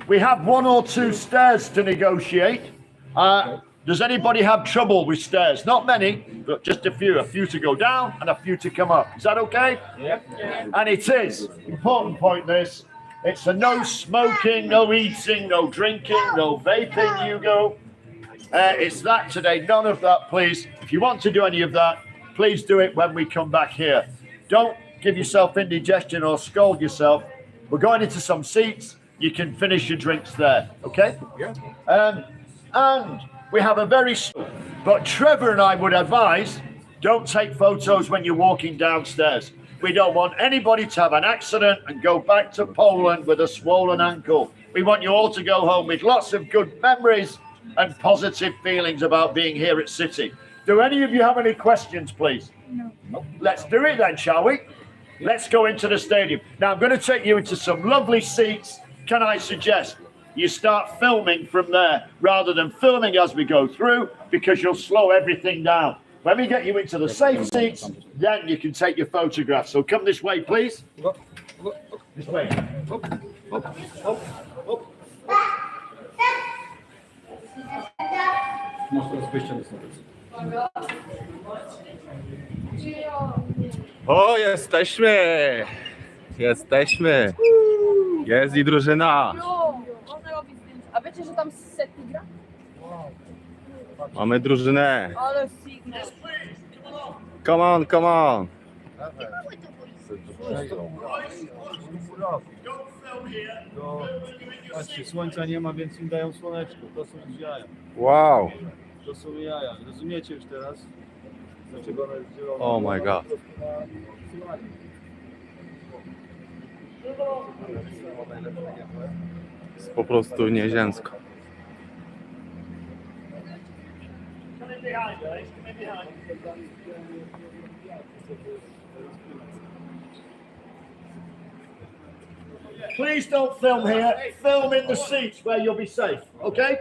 We have 1 or 2 stairs to negotiate. Does anybody have trouble with stairs? Not many, but just a few to go down and a few to come up. Is that okay? Yep. And it is. Important point this. It's a no smoking, no eating, no drinking, no vaping, Hugo. It's that today. None of that, please. If you want to do any of that, please do it when we come back here. Don't give yourself indigestion or scold yourself. We're going into some seats. You can finish your drinks there, okay? Yeah. And we have a very... But Trevor and I would advise, don't take photos when you're walking downstairs. We don't want anybody to have an accident and go back to Poland with a swollen ankle. We want you all to go home with lots of good memories and positive feelings about being here at City. Do any of you have any questions, please? No. Let's do it then, shall we? Let's go into the stadium. Now, I'm going to take you into some lovely seats. Can I suggest you start filming from there rather than filming as we go through, because you'll slow everything down. When we get you into the safe seats, then you can take your photographs. So come this way, please. This way. O, jesteśmy! Jesteśmy! Jest i drużyna! Można robić zdjęcia. A wiecie, że tam setni gra? Mamy drużynę! Ale sigma. Come on, come on! Patrzcie, słońca nie ma, więc im dają słoneczko. To są już jaja. Wow! To są jaja. Rozumiecie już teraz, dlaczego ona jest zielona? Oh my god! Jest po prostu nieziemsko. Please don't film here. Film in the seats where you'll be safe, okay?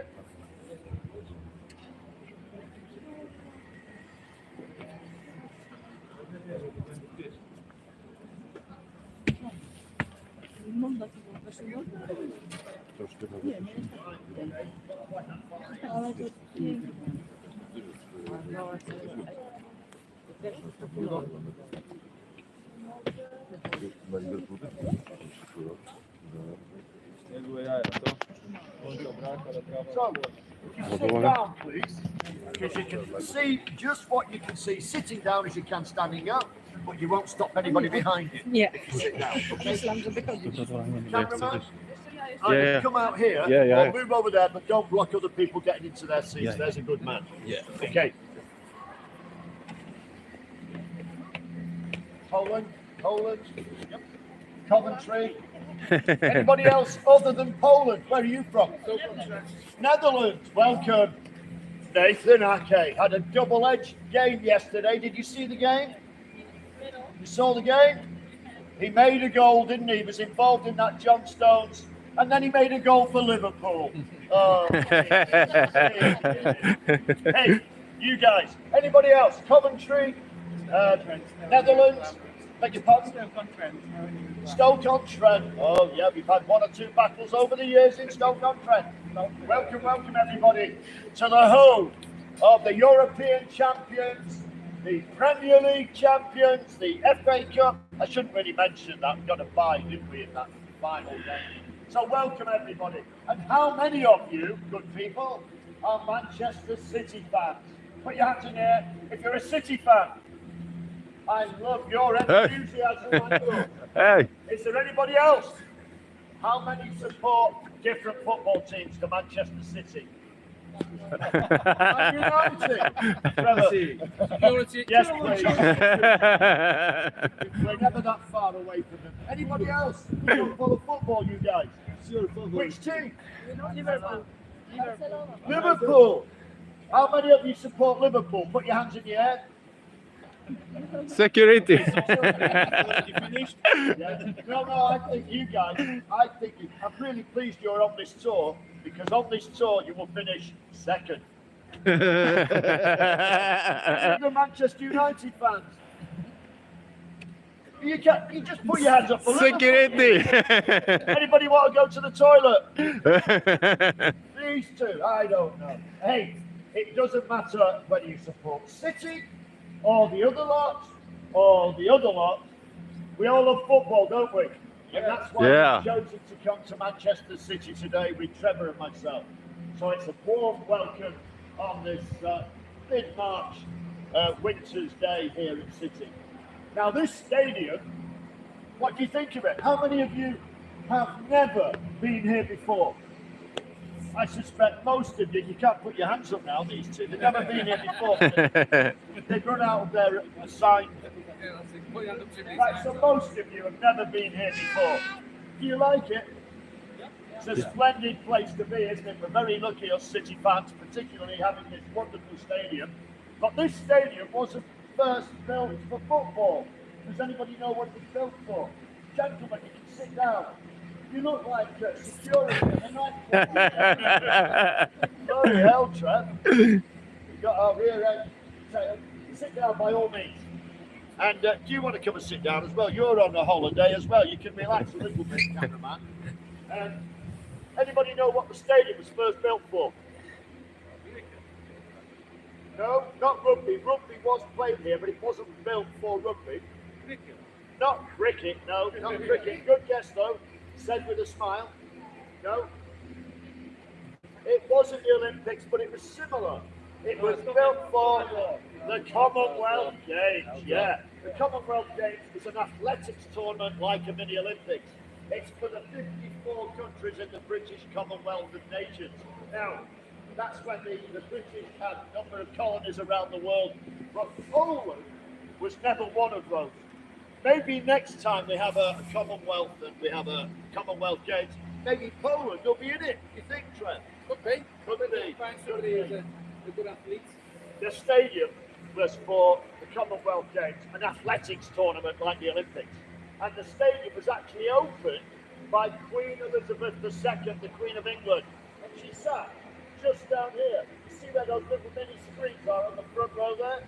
Nie były jaja, to? Słońca brak, ale trawa... So, if you sit down, please, because you can see just what you can see sitting down as you can standing up, but you won't stop anybody behind you. Nie. If you sit down, okay? Cameraman, Yeah. come out here Yeah. or move over there, but don't block other people getting into their seats. Yeah. There's a good man. Yeah. Okay. Poland. Yep. Coventry. Anybody else other than Poland? Where are you from? Netherlands. Welcome. Nathan Ake had a double-edged game yesterday. Did you see the game? You saw the game? He made a goal, didn't he? He was involved in that John Stones, and then he made a goal for Liverpool. Oh. Hey, you guys. Anybody else? Coventry, Netherlands. Beg your pardon? Stoke-on-Trent. Oh yeah, we've had 1 or 2 battles over the years in Stoke-on-Trent. Welcome everybody to the home of the European champions, the Premier League champions, the FA Cup. I shouldn't really mention that. We got a bye, didn't we, in that final game? So welcome everybody. And how many of you, good people, are Manchester City fans? Put your hands in the air if you're a City fan. I love your enthusiasm. Hey! Is there anybody else? How many support different football teams to Manchester City? Yes, please. We're never that far away from them. Anybody else? You don't follow football, you guys? Which team? Liverpool. How many of you support Liverpool? Put your hands in the air. Security! Yeah. No, I think you guys, I'm really pleased you're on this tour, because on this tour you will finish second. The Manchester United fans. You just put your hands up. Security! Anybody want to go to the toilet? These two, I don't know. Hey, it doesn't matter whether you support City or the other lot or the other lot. We all love football, don't we? And that's why Yeah. we've chosen to come to Manchester City today with Trevor and myself. So it's a warm welcome on this mid-March winter's day here in City. Now this stadium, what do you think of it? How many of you have never been here before? I suspect most of you can't put your hands up now, these two, they've never been here before. They've run out of their assigned. Right, so most of you have never been here before. Do you like it? It's a splendid place to be, isn't it? We're very lucky as City fans, particularly having this wonderful stadium. But this stadium wasn't first built for football. Does anybody know what it was built for? Gentlemen, you can sit down. You look like security in a nightclub. Bloody hell, Trev. You've got our rear end tail. Sit down by all means. And do you want to come and sit down as well? You're on a holiday as well. You can relax a little bit, cameraman. Anybody know what the stadium was first built for? No, not rugby. Rugby was played here, but it wasn't built for rugby. Cricket. Not cricket, no, not cricket. Good guess though. Said with a smile. No. It wasn't the Olympics, but it was similar. It was built for the Commonwealth Games, yeah. The Commonwealth Games is an athletics tournament like a mini Olympics. It's for the 54 countries in the British Commonwealth of Nations. Now, that's when the British had a number of colonies around the world, but Poland was never one of those. Maybe next time we have a Commonwealth and we have a Commonwealth Games, maybe Poland will be in it. You think, Trent? Could be. Could be. Find somebody who's a good athlete. The stadium was for the Commonwealth Games, an athletics tournament like the Olympics. And the stadium was actually opened by Queen Elizabeth II, the Queen of England. And she sat just down here. You see where those little mini screens are on the front row there?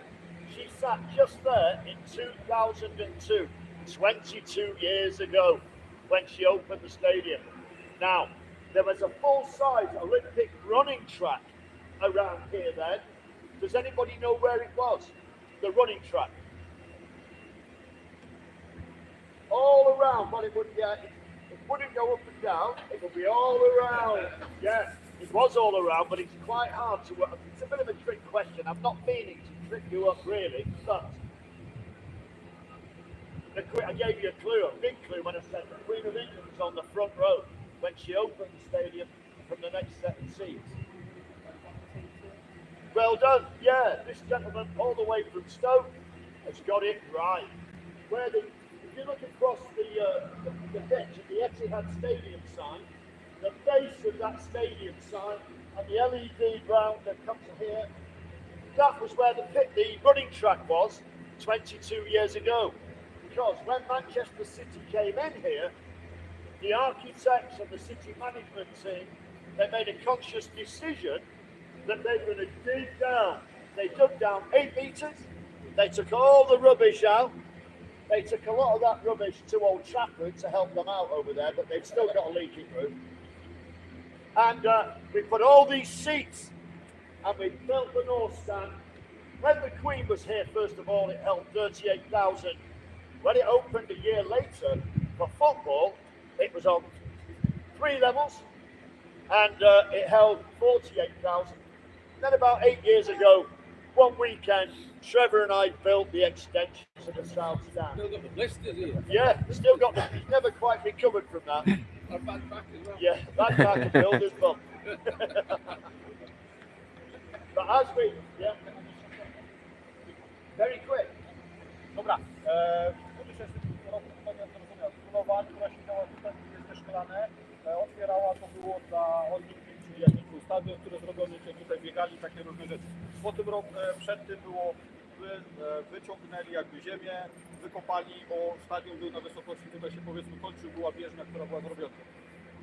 She sat just there in 2002, 22 years ago, when she opened the stadium. Now, there was a full-size Olympic running track around here then. Does anybody know where it was? The running track. All around, but it wouldn't go up and down, it would be all around. Yeah, it was all around, but it's quite hard to work. It's a bit of a trick question. I'm not meaning to trick you up really, but I gave you a clue, a big clue when I said the Queen of England was on the front row when she opened the stadium from the next set of seats. Well done. Yeah, this gentleman all the way from Stoke has got it right. If you look across the pitch at the Etihad Stadium sign, the base of that stadium sign and the LED ground that comes here, that was where the running track was 22 years ago. Because when Manchester City came in here, the architects and the city management team, they made a conscious decision that they were going to dig down. They dug down 8 meters. They took all the rubbish out. They took a lot of that rubbish to Old Trafford to help them out over there, but they've still got a leaking roof. And we put all these seats and we built the North Stand. When the Queen was here, first of all, it held 38,000. When it opened a year later for football, it was on 3 levels and it held 48,000. Then about 8 years ago, one weekend, Trevor and I built the extension to the South Stand. Still got the blisters here. Yeah, still got the, he's never quite recovered from that. Or bad back as well. Yeah, bad back and builder's bump. But as we, yeah, very quick. Dobra, w 2000 roku kompania zrozumiała królowa, która siedziała tutaj w Gwiezdne Szklane, otwierała, to było dla olimpii, czyli jakby stadion, które zrobione, gdzie tutaj biegali, takie różne rzeczy. Po tym roku, przed tym było, wyciągnęli jakby ziemię, wykopali, bo stadion był na wysokości, tutaj się powiedzmy kończył, była bieżnia, która była zrobiona.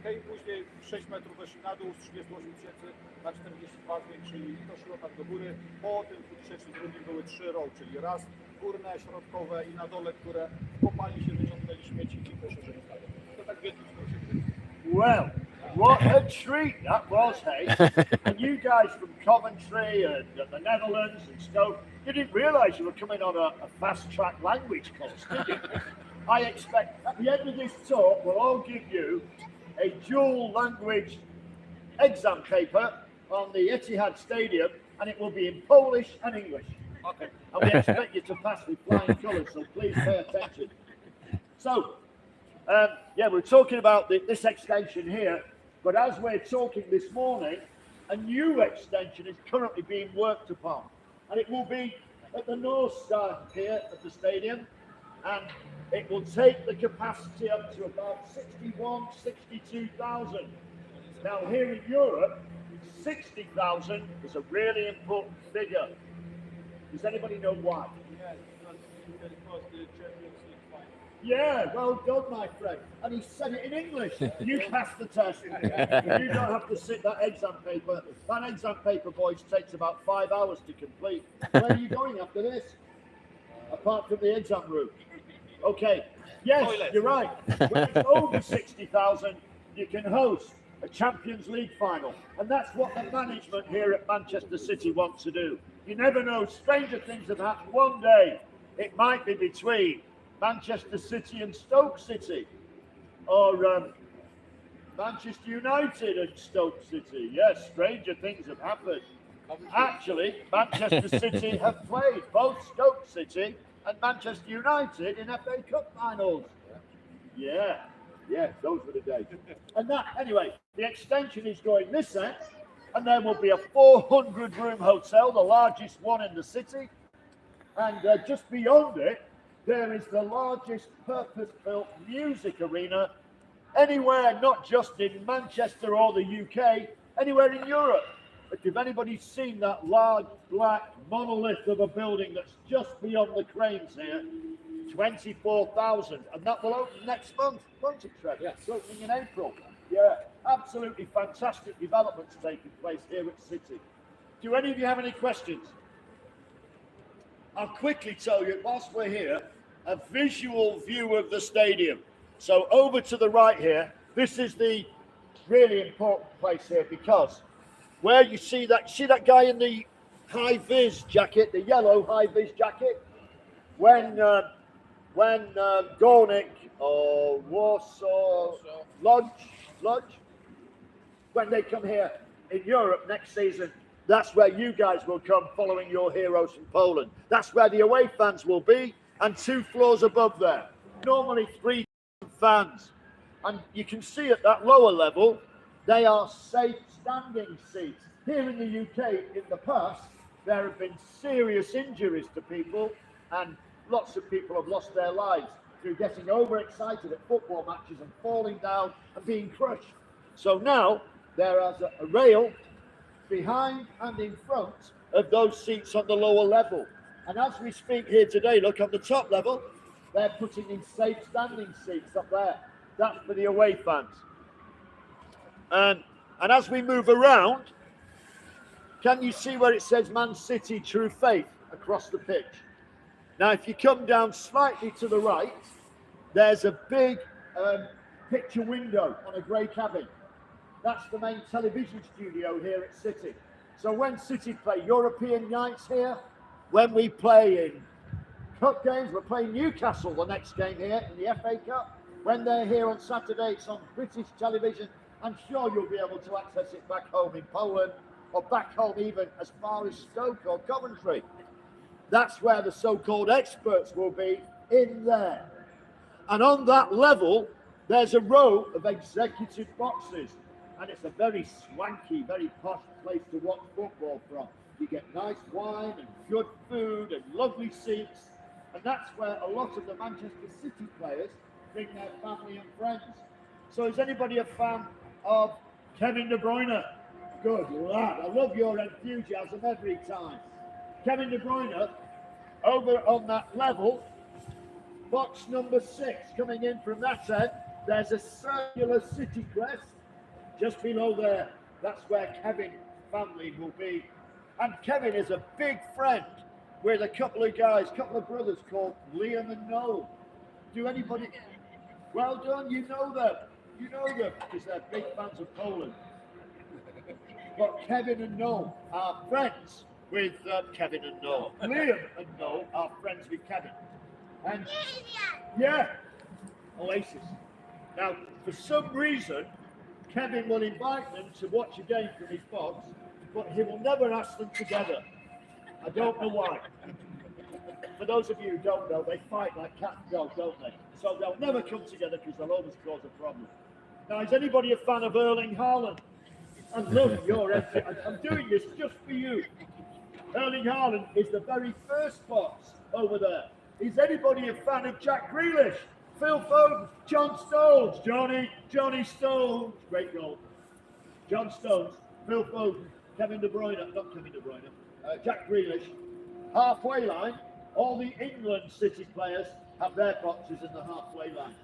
Okay, później 6 metrów weszli na dół, z 38 tysięcy na 42 zwiększyli i to szło tak do góry. Po tym w 2002 były 3 row, czyli raz górne, środkowe i na dole, które w kopalni się wyciągnęli śmieci i poszerzenie stadion. To tak w jednym skrócie. Well, what a treat that was, hey? And you guys from Coventry and the Netherlands and Stoke, you didn't realise you were coming on a fast-track language course, did you? I expect at the end of this talk, we'll all give you a dual language exam paper on the Etihad Stadium, and it will be in Polish and English. Okay. And we expect you to pass with flying colours, so please pay attention. So, yeah, we're talking about this extension here, but as we're talking this morning, a new extension is currently being worked upon, and it will be at the north side here of the stadium, and it will take the capacity up to about 62,000. Now here in Europe, 60,000 is a really important figure. Does anybody know why? Yeah, well done, my friend. And he said it in English. You passed the test. You don't have to sit that exam paper. That exam paper, boys, takes about 5 hours to complete. Where are you going after this? Apart from the exam room. Okay. Yes, you're right. When it's over 60,000, you can host a Champions League final. And that's what the management here at Manchester City wants to do. You never know. Stranger things have happened. One day, it might be between Manchester City and Stoke City, or Manchester United and Stoke City. Yes, stranger things have happened. Actually, Manchester City have played both Stoke City and Manchester United in FA Cup finals. Yeah, those were the days. And that, anyway, the extension is going this end, and there will be a 400-room hotel, the largest one in the city, and just beyond it, there is the largest purpose-built music arena anywhere, not just in Manchester or the UK, anywhere in Europe. If anybody's seen that large black monolith of a building that's just beyond the cranes here, 24,000, and that will open next month, won't it, Trevor? Yes. It's opening in April. Yeah, absolutely fantastic developments taking place here at City. Do any of you have any questions? I'll quickly tell you, whilst we're here, a visual view of the stadium. So over to the right here, this is the really important place here, because where you see that guy in the high-vis jacket, the yellow high-vis jacket, when Gornik or Warsaw Lodge, when they come here in Europe next season, that's where you guys will come following your heroes from Poland. That's where the away fans will be, and 2 floors above there. Normally 3 fans. And you can see at that lower level, they are safe standing seats. Here in the UK, in the past, there have been serious injuries to people, and lots of people have lost their lives through getting overexcited at football matches and falling down and being crushed. So now, there is a rail behind and in front of those seats on the lower level. And as we speak here today, look on the top level, they're putting in safe standing seats up there. That's for the away fans. And as we move around, can you see where it says Man City True Faith across the pitch? Now, if you come down slightly to the right, there's a big picture window on a grey cabin. That's the main television studio here at City. So when City play European nights here, when we play in cup games, we're playing Newcastle the next game here in the FA Cup. When they're here on Saturday, it's on British television. I'm sure you'll be able to access it back home in Poland, or back home even as far as Stoke or Coventry. That's where the so-called experts will be, in there. And on that level, there's a row of executive boxes. And it's a very swanky, very posh place to watch football from. You get nice wine and good food and lovely seats. And that's where a lot of the Manchester City players bring their family and friends. So is anybody a fan of Kevin De Bruyne? Good lad. I love your enthusiasm every time. Kevin De Bruyne, over on that level, box number 6, coming in from that end, there's a circular City crest. Just below there, that's where Kevin's family will be. And Kevin is a big friend with a couple of guys, couple of brothers called Liam and Noel. Do anybody? Well done, you know them. You know them because they're big fans of Poland. But Kevin and Noel are friends with Kevin and Noel. Liam and Noel are friends with Kevin. And yeah, Oasis. Now, for some reason, Kevin will invite them to watch a game from his box, but he will never ask them together. I don't know why. For those of you who don't know, they fight like cat and dog, don't they? So they'll never come together because they'll always cause a problem. Now, is anybody a fan of Erling Haaland? I love your entry. I'm doing this just for you. Erling Haaland is the very first box over there. Is anybody a fan of Jack Grealish? Phil Foden, John Stones, Johnny Stones, great goal. John Stones, Phil Foden, Kevin De Bruyne, not Kevin De Bruyne, Jack Grealish. Halfway line, all the England City players have their boxes in the halfway line.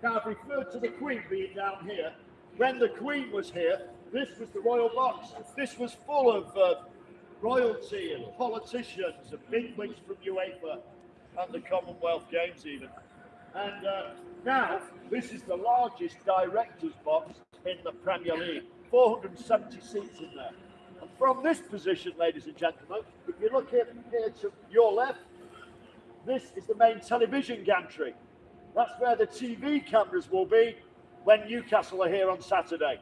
Now, I've referred to the Queen being down here. When the Queen was here, this was the royal box. This was full of royalty and politicians and bigwigs from UEFA and the Commonwealth Games even. And now, this is the largest director's box in the Premier League. 470 seats in there. And from this position, ladies and gentlemen, if you look here to your left, this is the main television gantry. That's where the TV cameras will be when Newcastle are here on Saturday.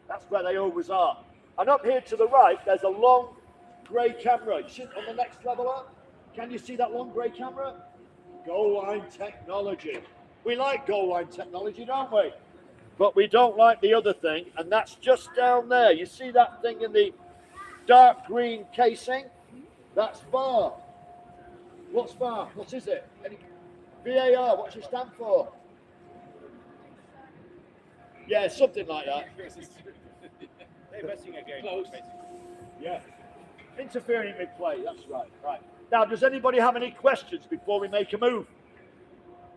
That's where they always are. And up here to the right, there's a long grey camera. You see it on the next level up? Can you see that long grey camera? Goal line technology. We like goal line technology, don't we? But we don't like the other thing, and that's just down there. You see that thing in the dark green casing? That's VAR. What's VAR? What is it? VAR, what does it stand for? Yeah, something like that. They're messing again. Close. Yeah. Interfering with play, that's right. Right. Now, does anybody have any questions before we make a move?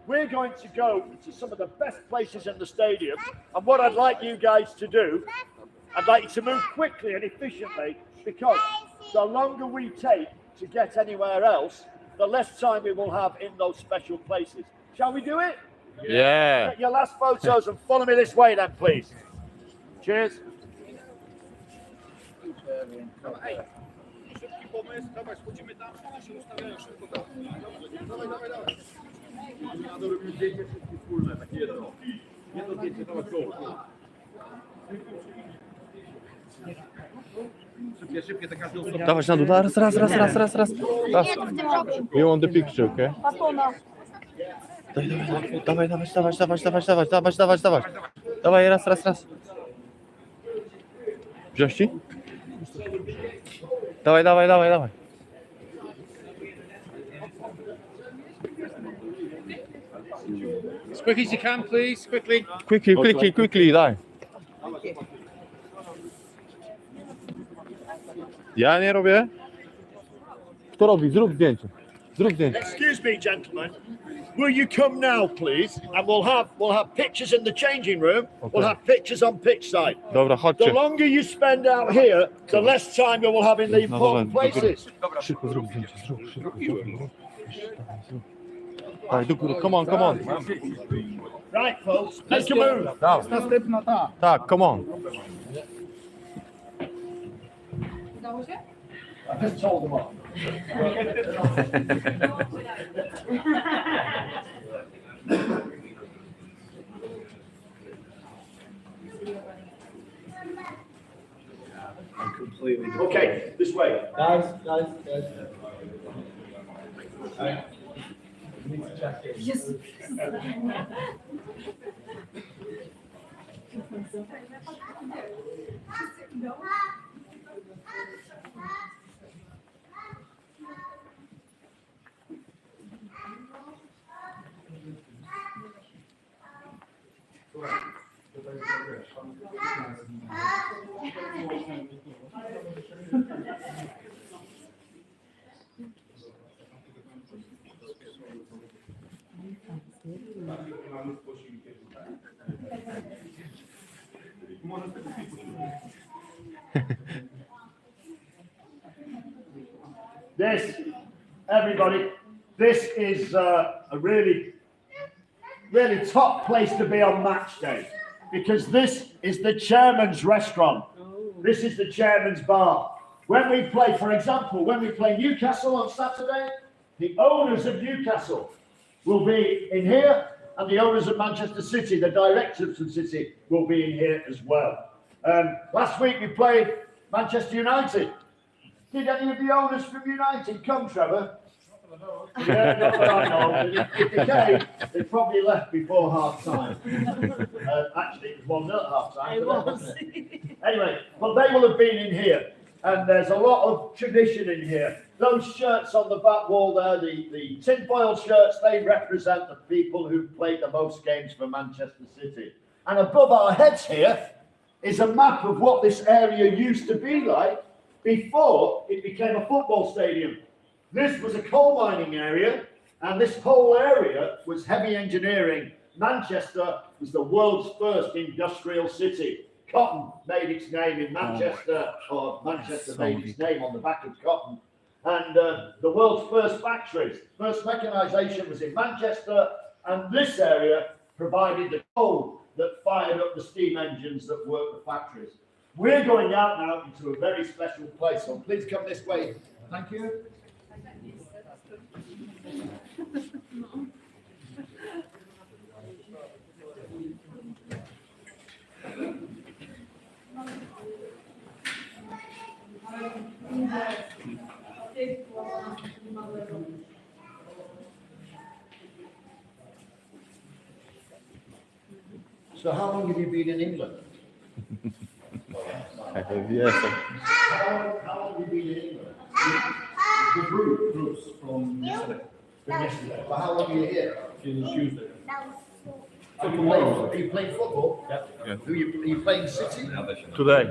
We're going to go to some of the best places in the stadium, and what I'd like you guys to do, I'd like you to move quickly and efficiently, because the longer we take to get anywhere else, the less time we will have in those special places. Shall we do it? Yeah. Get your last photos and follow me this way then, please. Cheers. Szybki pomysł, dawaj, schodzimy tam, wszyscy się ustawiają szybko tam. Dawaj. Ja dorobimy zdjęcie wszystkie wspólne, takie jedno. Jedno zdjęcie, dawaj, go. Szybkie, to każdy osobno. Dawać na dół, raz. You want the picture, okay? Papona. Dawać. Dawaj, raz. Wziąć ci? Dawaj. As quick as you can, please. Quickly. Quickly, daj. Ja nie robię. Kto robi? Zrób zdjęcie. Excuse me, gentlemen. Will you come now, please? And we'll have pictures in the changing room. Okay. We'll have pictures on pitch side. Dobra, The chodźcie. longer you spend out here, the less time we will have in the important places. Szybko zrób zdjęcie, zrób. Daj, do góry, come on. Right, folks, make a move. Następna ta. Tak, come on. Udało się? Okay, this way. Guys. Jezu. This everybody, this is a really top place to be on match day, because this is the chairman's restaurant. This is the chairman's bar. When we play, for example, when we play Newcastle on Saturday, the owners of Newcastle will be in here, and the owners of Manchester City, the directors of City, will be in here as well. Last week we played Manchester United. Did any of the owners from United come, Trevor? Yeah, not that I know. If they came, they probably left before half time. Actually, it was 1-0 at half time. It was. Anyway, well, they will have been in here, and there's a lot of tradition in here. Those shirts on the back wall there, the tinfoil shirts, they represent the people who played the most games for Manchester City. And above our heads here is a map of what this area used to be like before it became a football stadium. This was a coal mining area, and this whole area was heavy engineering. Manchester was the world's first industrial city. Cotton made its name in Manchester, or Manchester made its name on the back of cotton. And the world's first factories, first mechanisation was in Manchester, and this area provided the coal that fired up the steam engines that worked the factories. We're going out now into a very special place, so please come this way. Thank you. So how long have you been in England? Yes. How long have you been in England? The groups from yesterday. From yesterday. Well, how long are you here? Till Tuesday. Are you playing football? Yeah. Are you playing City? Today.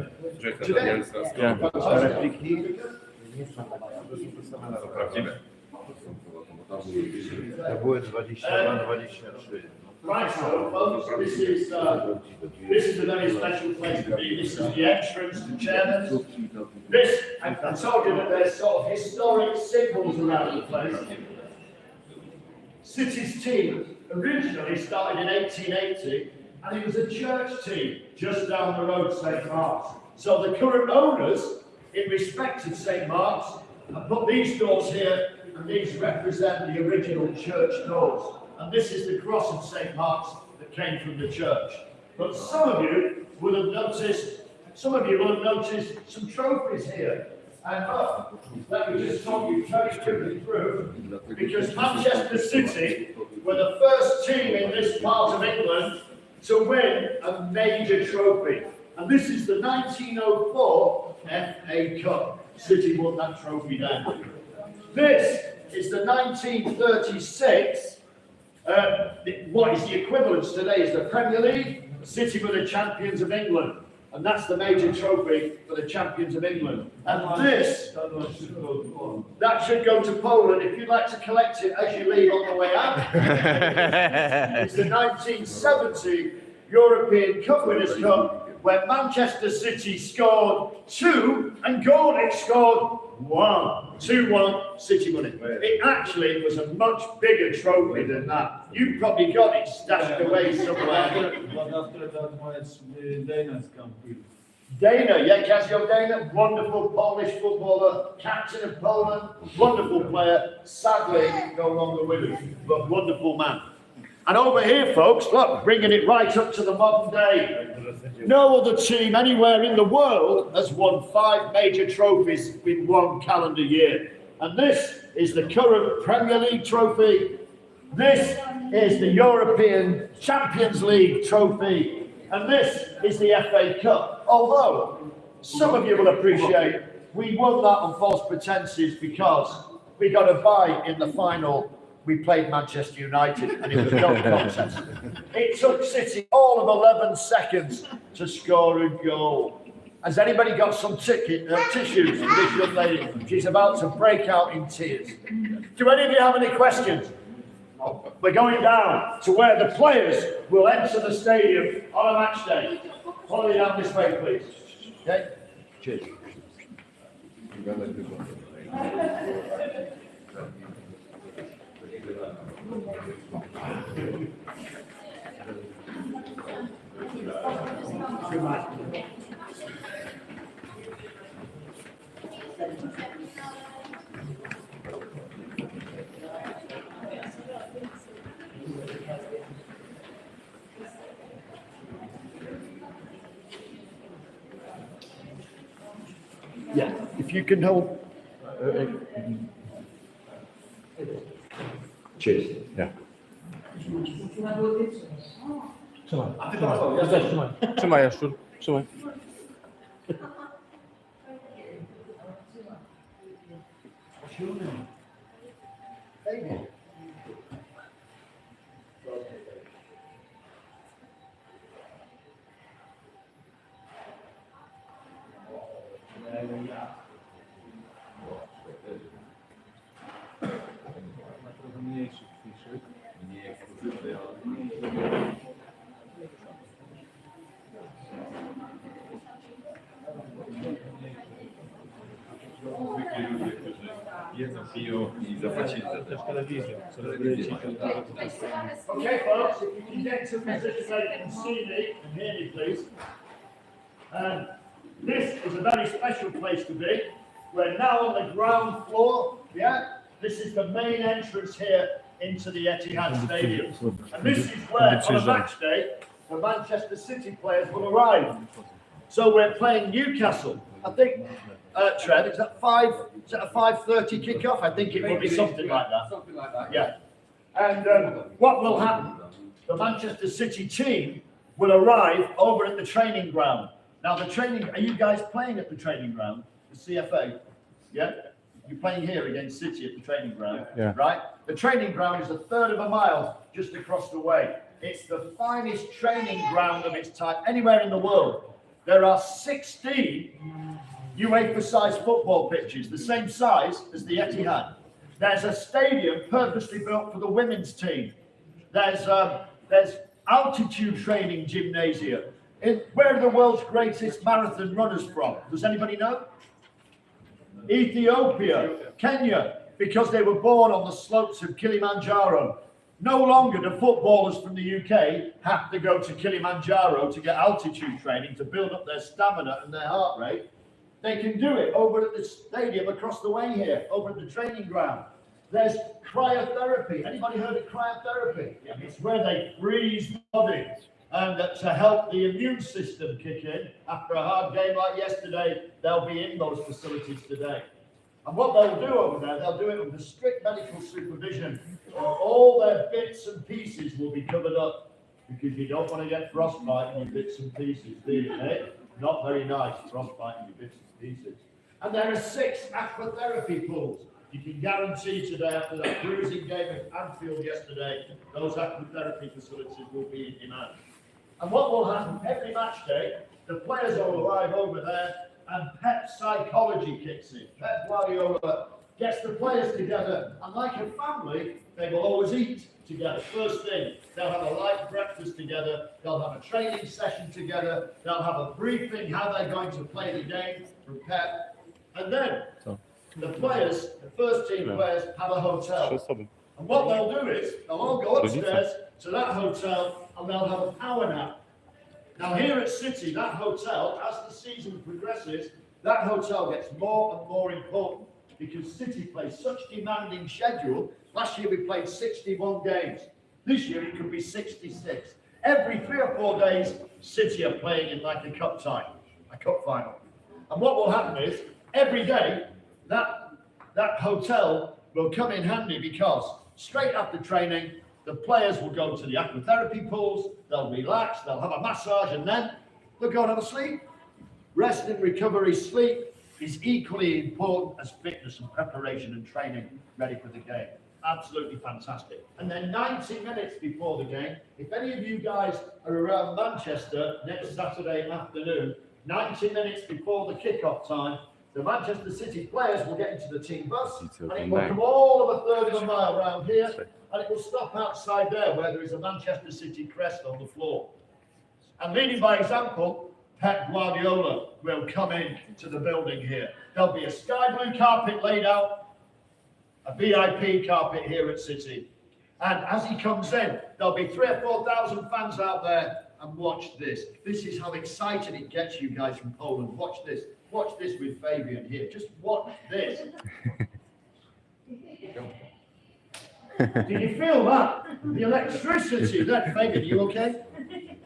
Today? Yeah. To były 22-23. Right, so folks, this is a very special place to be. This is the entrance to Chairman's. This, I told you that there's sort of historic symbols around the place. City's team originally started in 1880, and it was a church team just down the road, St. Mark's. So the current owners, in respect of St. Mark's, have put these doors here, and these represent the original church doors. And this is the cross of St. Mark's that came from the church. But some of you will have noticed some trophies here. And let me just talk you very quickly through, because Manchester City were the first team in this part of England to win a major trophy. And this is the 1904 FA Cup. City won that trophy then. This is the 1936 what is the equivalence today is the Premier League. City were the champions of England, and that's the major trophy for the champions of England. And this, that should go to Poland. If you'd like to collect it as you leave on the way out. It's the 1970 European Cup Winners' Cup, where Manchester City scored 2 and Gordon scored 1. 2-1, City won it. It actually was a much bigger trophy than that. You probably got it stashed away somewhere. But after that match, Dana's come here. Dana, yeah, Kacper Dana, wonderful Polish footballer, captain of Poland, wonderful player, sadly no longer with us, but wonderful man. And over here, folks, look, bringing it right up to the modern day. No other team anywhere in the world has won 5 major trophies in one calendar year. And this is the current Premier League trophy. This is the European Champions League trophy. And this is the FA Cup. Although, some of you will appreciate, we won that on false pretenses because we got a bye in the final. We played Manchester United, and it was no contest. It took City all of 11 seconds to score a goal. Has anybody got some tissues for this young lady? She's about to break out in tears. Do any of you have any questions? No. We're going down to where the players will enter the stadium on a match day. Follow me down this way, please. Okay? Cheers. Yeah, if you can hold. Cheers. Yeah. Trzymaj, Jaszczur. Trzymaj. Jedzą, piją i zapłacili za też telewizję. Okay, folks, if you can get to a position where you can see me and hear me, please. This is a very special place to be. We're now on the ground floor, yeah? This is the main entrance here into the Etihad Stadium. And this is where, on a match day, the Manchester City players will arrive. So we're playing Newcastle. I think, Trev, is that a 5:30 kickoff? I think it will be something like that. Something like that. Yeah. And what will happen? The Manchester City team will arrive over at the training ground. Now, are you guys playing at the training ground? The CFA? Yeah? You're playing here against City at the training ground, Yeah. right? The training ground is a third of a mile just across the way. It's the finest training ground of its type anywhere in the world. There are 16 UEFA-sized football pitches, the same size as the Etihad. There's a stadium purposely built for the women's team. There's altitude training gymnasia. Where are the world's greatest marathon runners from? Does anybody know? Ethiopia, Kenya, because they were born on the slopes of Kilimanjaro. No longer do footballers from the UK have to go to Kilimanjaro to get altitude training to build up their stamina and their heart rate. They can do it over at the stadium across the way here, over at the training ground. There's cryotherapy. Anybody heard of cryotherapy? Yeah. It's where they freeze the body and to help the immune system kick in. After a hard game like yesterday, they'll be in those facilities today. And what they'll do over there, they'll do it under strict medical supervision. All their bits and pieces will be covered up because you don't want to get frostbite in your bits and pieces, do you, eh? Not very nice, frostbite in your bits and pieces. And there are 6 aquatherapy pools. You can guarantee today, after that bruising game at Anfield yesterday, those aquatherapy facilities will be in demand. And what will happen every match day, the players will arrive over there and Pep psychology kicks in. Pep Guardiola gets the players together, and like a family, they will always eat together. First thing, they'll have a light breakfast together, they'll have a training session together, they'll have a briefing how they're going to play the game from Pep, and then the players, the first team players, have a hotel. And what they'll do is, they'll all go upstairs to that hotel and they'll have a power nap. Now here at City, that hotel, as the season progresses, that hotel gets more and more important because City plays such demanding schedule. Last year we played 61 games. This year it could be 66. Every 3 or 4 days, City are playing in like a cup tie, a cup final. And what will happen is, every day, that hotel will come in handy because straight after training, the players will go to the aquatherapy pools, they'll relax, they'll have a massage, and then they'll go and have a sleep. Rest and recovery sleep is equally important as fitness and preparation and training ready for the game. Absolutely fantastic. And then 90 minutes before the game, if any of you guys are around Manchester next Saturday afternoon, 90 minutes before the kickoff time, the Manchester City players will get into the team bus and it will come all of a third of a mile around here and it will stop outside there where there is a Manchester City crest on the floor. And leading by example, Pep Guardiola will come in to the building here. There'll be a sky blue carpet laid out, a VIP carpet here at City. And as he comes in, there'll be 3,000 or 4,000 fans out there. And watch this. This is how excited it gets you guys from Poland. Watch this. Watch this with Fabian here. Just watch this. Do you feel that? The electricity. That Fabian, you okay?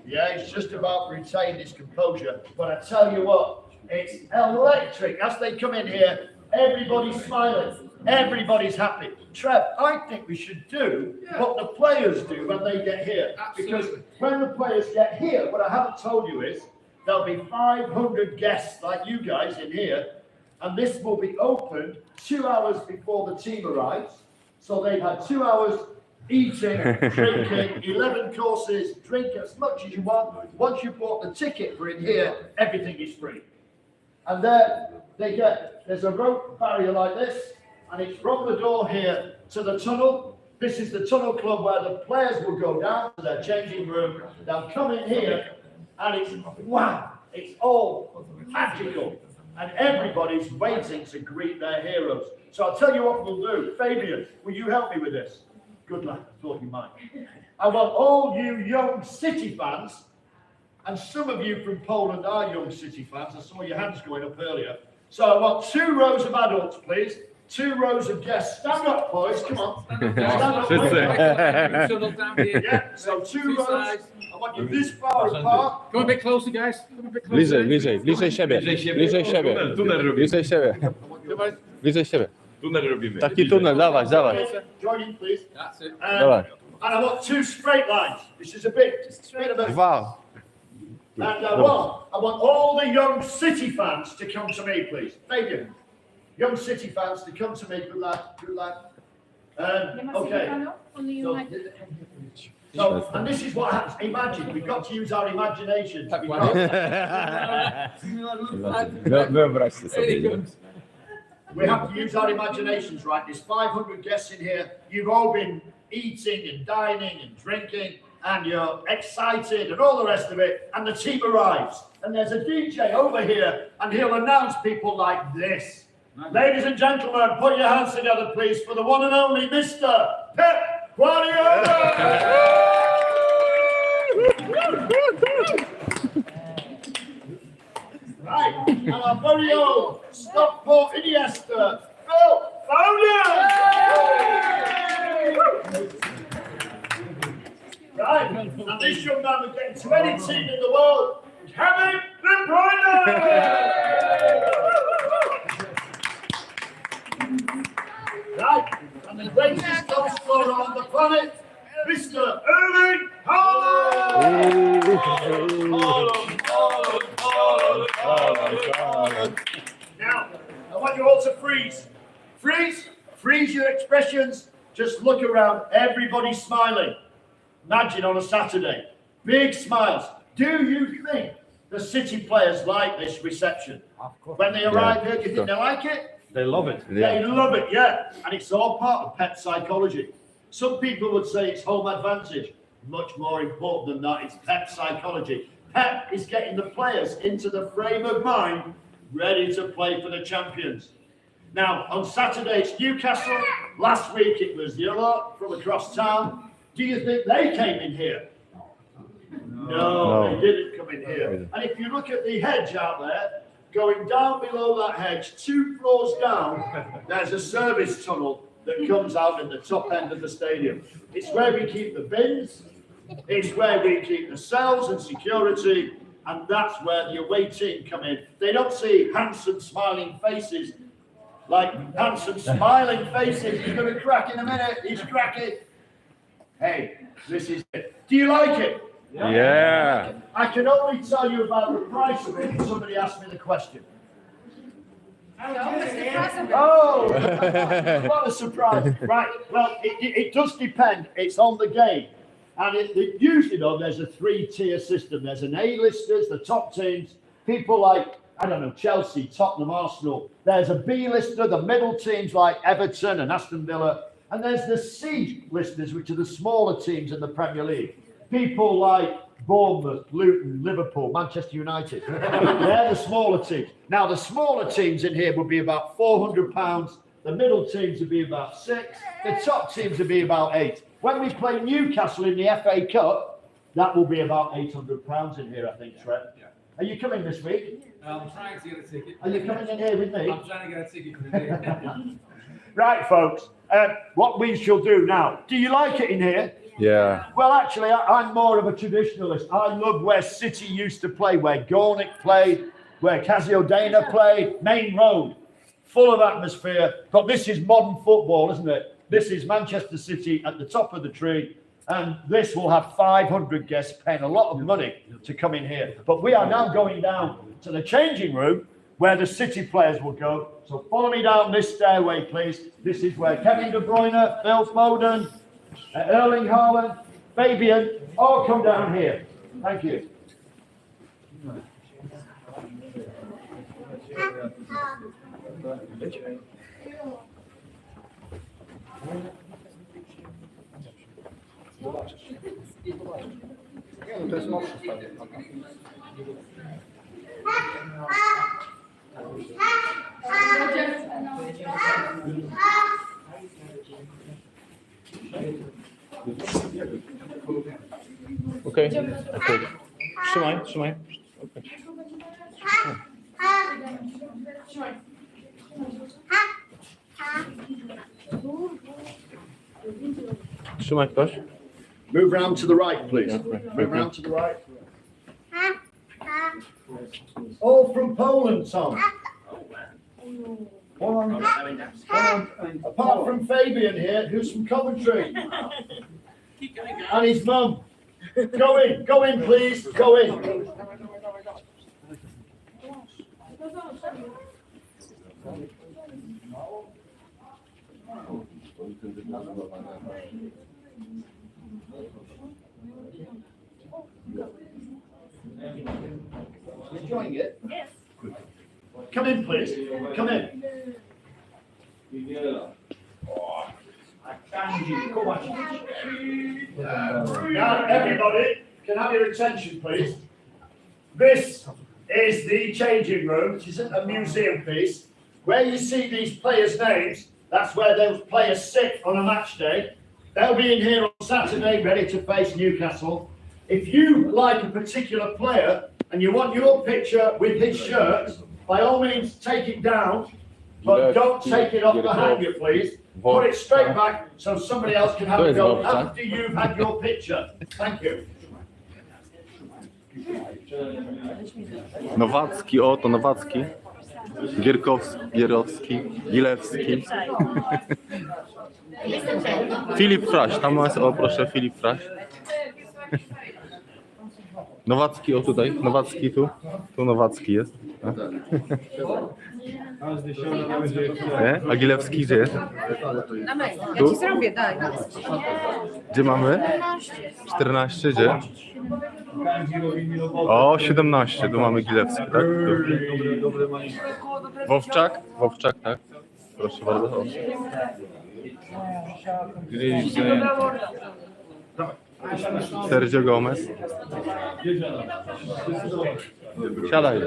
Yeah, he's just about retained his composure. But I tell you what, it's electric. As they come in here, everybody's smiling. Everybody's happy. Trev, I think we should do what the players do when they get here. Because when the players get here, what I haven't told you is there'll be 500 guests like you guys in here, and this will be opened 2 hours before the team arrives. So they've had 2 hours eating, drinking, 11 courses, drink as much as you want. Once you've bought the ticket for in here, everything is free. And there they get, there's a rope barrier like this, and it's from the door here to the tunnel. This is the tunnel club where the players will go down to their changing room. They'll come in here, and it's wow, it's all magical. And everybody's waiting to greet their heroes. So I'll tell you what we'll do. Fabian, will you help me with this? Good luck, I thought you might. I want all you young City fans, and some of you from Poland are young City fans. I saw your hands going up earlier. So I want 2 rows of adults, please. 2 rows of guests. Stand up, boys. Come on. Stand up. Yeah. So 2 rows. I want you this far apart. Come a bit closer, guys. Come a bit closer. Bliżej siebie. Bliżej siebie. Tunel robimy. Bliżej siebie. Bliżej siebie. Tunel robimy. Taki tunel, dawaj. Join in, please. That's it. Dawaj. And I want 2 straight lines. This is a bit of a... 2. And I want all the young City fans to come to me, please. Fabian, young City fans to come to me. Good luck. Okay. So, and this is what happens. Imagine, we've got to use our imaginations. Wyobraź sobie. We have to use our imaginations, right? There's 500 guests in here. You've all been eating and dining and drinking, and you're excited and all the rest of it, and the team arrives. And there's a DJ over here, and he'll announce people like this. Ladies and gentlemen, put your hands together, please, for the one and only Mr. Pep Guardiola! Right, and our very own Stockport Iniesta, Phil Foden! Right, and this young man will get into any team in the world, Kevin De Bruyne! Right, and the greatest goal scorer on the planet, Mr. Erling Haaland! Now, I want you all to freeze. Freeze your expressions. Just look around, everybody's smiling. Imagine on a Saturday, big smiles. Do you think the City players like this reception? When they arrive here, do you think they like it? They love it. They love it, yeah. And it's all part of Pep psychology. Some people would say it's home advantage. Much more important than that, it's Pep psychology. Pep is getting the players into the frame of mind ready to play for the champions. Now, on Saturday, it's Newcastle. Last week, it was the lot from across town. Do you think they came in here? No, they didn't come in here. And if you look at the hedge out there, going down below that hedge, 2 floors down, there's a service tunnel that comes out at the top end of the stadium. It's where we keep the bins, it's where we keep the cells and security, and that's where the away team come in. They don't see handsome, smiling faces, like handsome, smiling faces. He's going to crack in a minute, he's cracking. Hey, this is it. Do you like it? Yeah. I can only tell you about the price of it if somebody asked me the question. Oh, what a surprise. Right, well, it does depend. It's on the game. And usually, though, there's a 3-tier system. There's an A-listers, the top teams, people like, I don't know, Chelsea, Tottenham, Arsenal. There's a B-lister, the middle teams like Everton and Aston Villa. And there's the C-listers, which are the smaller teams in the Premier League. People like Bournemouth, Luton, Liverpool, Manchester United. They're the smaller teams. Now, the smaller teams in here would be about £400. The middle teams would be about 6. The top teams would be about 8. when we play Newcastle in the FA Cup, that will be about £800 in here, I think, Trent. Are you coming this week? I'm trying to get a ticket. Are you coming in here with me? I'm trying to get a ticket for the day. Right, folks, what we shall do now. Do you like it in here? Yeah. Well, actually, I'm more of a traditionalist. I love where City used to play, where Gornick played, where Casiodana played, Main Road, full of atmosphere. But this is modern football, isn't it? This is Manchester City at the top of the tree, and this will have 500 guests paying a lot of money to come in here. But we are now going down to the changing room where the City players will go. So follow me down this stairway, please. This is where Kevin De Bruyne, Phil Foden, Erling Haaland, Fabian, all come down here. Thank you. Okej. Okay. Trzymaj, trzymaj. Okay. Trzymaj ktoś. Move round to the right, please. Move round to the right. All from Poland, Tom. Apart from Fabian here, who's from Coventry. And his mum. Go in, please. Go in. Enjoying it? Yes. Come in, please. Come in. Now, everybody, can I have your attention, please? This is the changing room, which isn't a museum piece. Where you see these players' names, that's where those players sit on a match day. They'll be in here on Saturday, ready to face Newcastle. If you like a particular player and you want your picture with his shirt, by all means take it down, but don't take it off the hanger, please. Put it straight back so somebody else can have a go after you've had your picture. Thank you. Nowacki, o to Nowacki. Gierowski, Gilewski. Filip Fraś, tam jest, o proszę, Filip Fraś. Nowacki, o tutaj, Nowacki tu Nowacki jest. Nie? A Gilewski gdzie jest? Ja ci zrobię, daj. Gdzie mamy? 14, gdzie? O, 17, tu mamy Gilewski, tak? Wowczak, tak? Proszę bardzo. Sergio Gomez. Siadaj.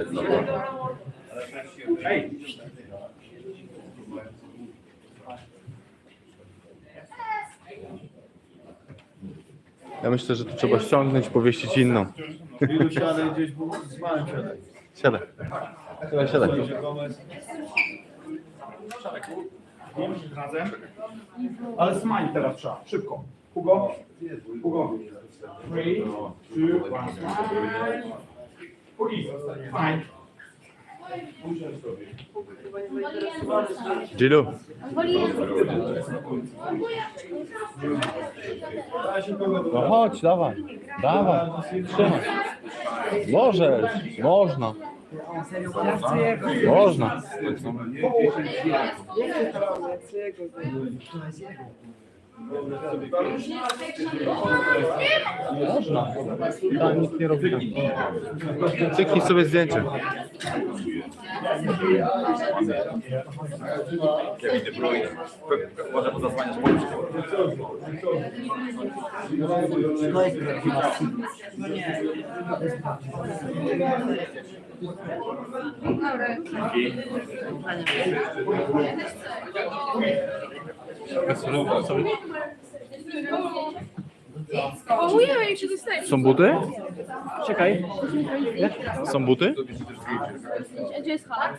Ja myślę, że tu trzeba ściągnąć, powiesić inną. Siadaj. Siadaj. Razem. Ale smile teraz trzeba, szybko. Hugo. 3, 2, 1, smile. Fine. Gilu. No chodź, dawaj. Trzymaj. Możesz, można. Można. Można. Tak, nikt nie robi. Cyknij sobie zdjęcie. Kevin De Bruyne. Może mu zasłaniać Polskę. Połujemy i się dostajemy. Są buty? Czekaj. Są buty? Gdzie jest hala?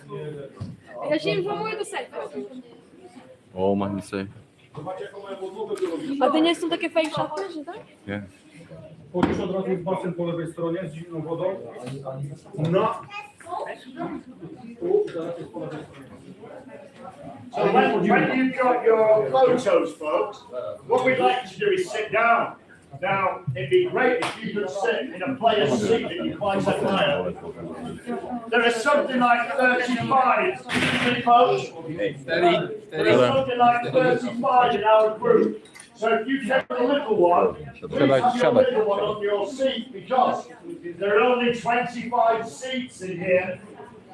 Ja się informuję do selfie. O, mam say. A to nie są takie fake shopy, że tak? Nie. Chodzisz od razu w basen po lewej stronie z zimną wodą. No. So when you've got your photos, folks, what we'd like to do is sit down. Now, it'd be great if you could sit in a player's seat that you quite admire. There is something like 35, folks. There is something like 35 in our group. So if you take the little one, please have your little one on your seat because there are only 25 seats in here.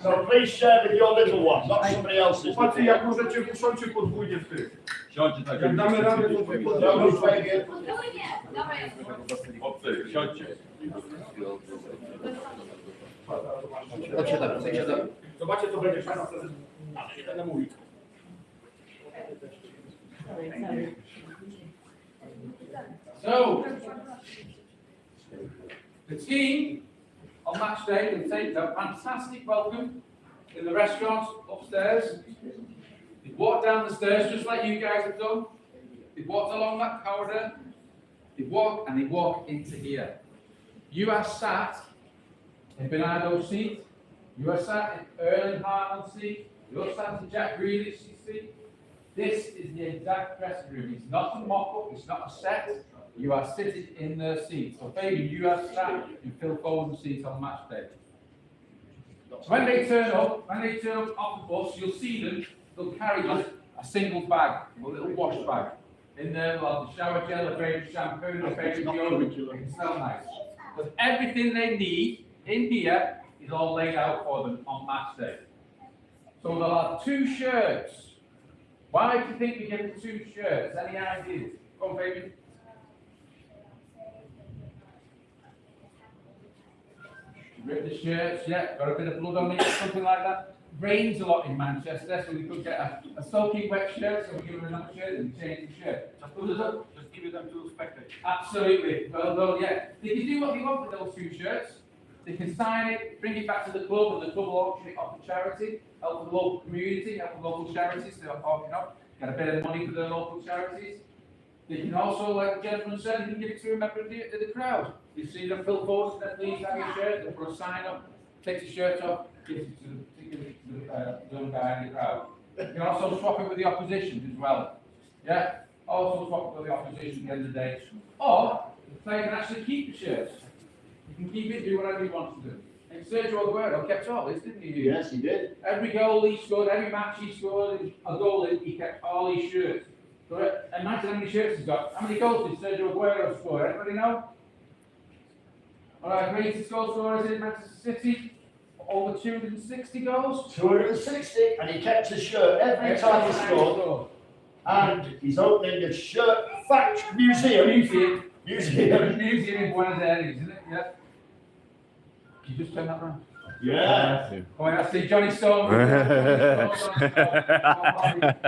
So please share with your little one, not somebody else's. Patrzcie, jak możecie usiądźcie podwójnie w tych. Siądźcie tak. Jak damy radę, to podwójnie. Obcy, siądźcie. Zobaczcie, co będzie szansa. Nie będę mówił. So, the team on match day can take a fantastic welcome in the restaurants upstairs. They walk down the stairs just like you guys have done. They walked along that corridor. They walk into here. You are sat in Bernardo's seat. You are sat in Erling Haaland's seat. You're sat in Jack Grealish's seat. This is the exact dressing room. It's not a mock-up, it's not a set. You are sitting in their seats. So Fabian, you are sat in Phil Foden's seat on match day. So when they turn up off the bus, you'll see them, they'll carry just a single bag, a little wash bag. In there, they'll have the shower gel, a favorite shampoo, a favorite deodorant. It can smell nice. Because everything they need in here is all laid out for them on match day. So they'll have 2 shirts. Why do you think we give them 2 shirts? Any ideas? Come on, Fabian. Rip the shirts, yeah, got a bit of blood on it, something like that. Rains a lot in Manchester, so we could get a soaking wet shirt, so we give them another shirt and change the shirt. Just give them to spectators. Absolutely. Well, yeah. They can do what they want with those 2 shirts. They can sign it, bring it back to the club, and the club will auction it off to charity, help the local community, help the local charities to auction off, get a bit of money for the local charities. They can also, like the gentleman said, they can give it to a member of the crowd. You see them Phil Foden, then please have your shirt, they put a sign up, takes the shirt off, gives it to the young guy in the crowd. You can also swap it with the opposition as well. Yeah, also swap it with the opposition at the end of the day. Or the player can actually keep the shirts. You can keep it, do whatever you want to do. And Sergio Aguero kept all this, didn't he? Yes, he did. Every goal he scored, every match he scored a goal in, he kept all his shirts. So imagine how many shirts he's got. How many goals did Sergio Aguero score? Anybody know? Alright, greatest goal scorers in Manchester City. Over 260 goals. 260, and he kept his shirt every time he scored. And he's opening the shirt fact museum. Museum in Buenos Aires, isn't it? Yeah. Can you just turn that around? Yeah. Oh, I see Johnny Stone. He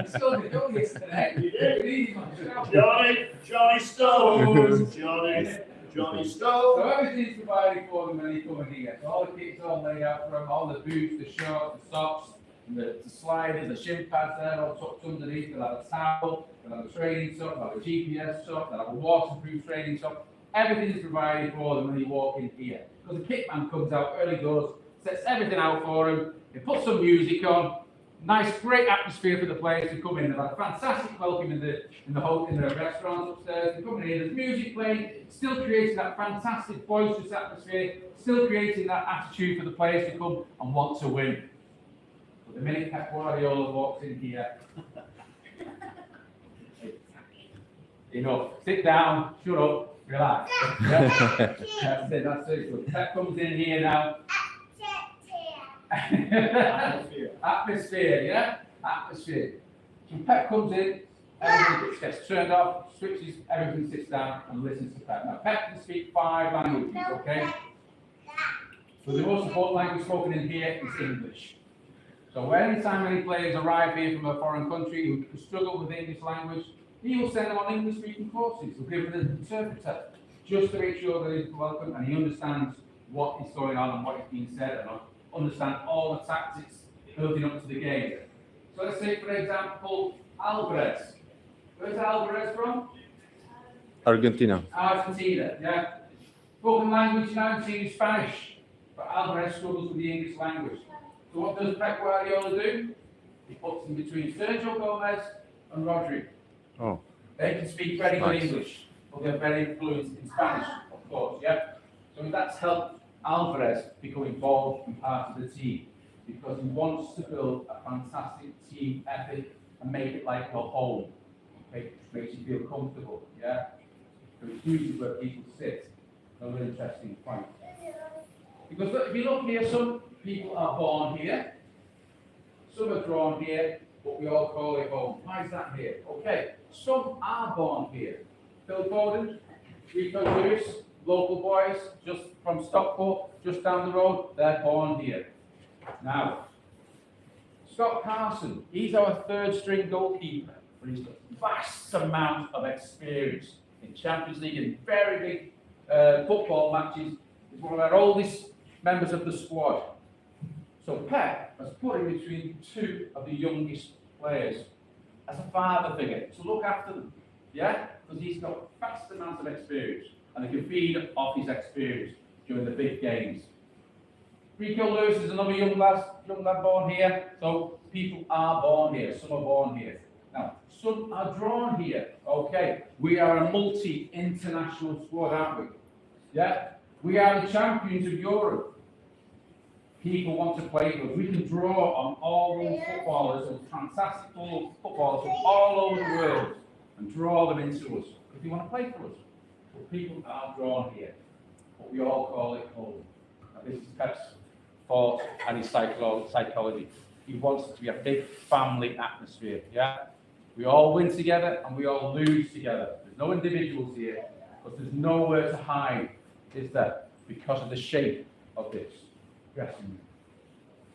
scored the goal yesterday. He did. Johnny Stone. Johnny Stone. So everything's provided for them when they come in here. So all the kits all laid out for them, all the boots, the shorts, the socks, the sliders, the shin pads there, all tucked underneath. They'll have a towel, they'll have a training sock, they'll have a GPS sock, they'll have a waterproof training sock. Everything is provided for them when they walk in here. Because the kit man comes out early doors, sets everything out for them, they put some music on, nice, great atmosphere for the players to come in. They've had a fantastic welcome in the restaurants upstairs. They come in here, there's music playing, still creating that fantastic boisterous atmosphere, still creating that attitude for the players to come and want to win. But the minute Pep Guardiola walks in here, enough. Sit down, shut up, relax. Yeah? That's it, that's it. So Pep comes in here now. Atmosphere, yeah? Atmosphere. So Pep comes in, everything gets turned off, switches, everything sits down and listens to Pep. Now Pep can speak 5 languages, okay? So the most important language spoken in here is English. So anytime any players arrive here from a foreign country who struggle with the English language, he will send them on English speaking courses. He'll give them an interpreter just to make sure that he's welcome and he understands what is going on and what is being said and understand all the tactics building up to the game. So let's say, for example, Alvarez. Where's Alvarez from? Argentina. Argentina, yeah. Spoken language now is Spanish, but Alvarez struggles with the English language. So what does Pep Guardiola do? He puts them between Sergio Gomez and Rodri. Oh, They can speak very good Nice. English, but they're very fluent in Spanish, of course, yeah? So that's helped Alvarez become involved and part of the team, because he wants to build a fantastic team ethic and make it like a home. Makes you feel comfortable, yeah? So it's usually where people sit. Another interesting point. Because look, if you look here, some people are born here, some are drawn here, but we all call it home. Why is that here? Okay, some are born here. Phil Foden, Rico Lewis, local boys, just from Stockport, just down the road, they're born here. Now, Scott Carson, he's our third string goalkeeper, but he's got a vast amount of experience in Champions League and very big football matches. He's one of our oldest members of the squad. So Pep has put him between two of the youngest players as a father figure to look after them, yeah? Because he's got vast amounts of experience and they can feed off his experience during the big games. Rico Lewis is another young lad born here, so people are born here, some are born here. Now, some are drawn here, okay? We are a multi-international squad, aren't we? Yeah? We are the champions of Europe. People want to play with us. We can draw on all those footballers, those fantastic footballers from all over the world and draw them into us. If you want to play for us. But people are drawn here. But we all call it home. Now, this is Pep's thought and his psychology. He wants it to be a big family atmosphere, yeah? We all win together and we all lose together. There's no individuals here, but there's nowhere to hide, is there? Because of the shape of this dressing room.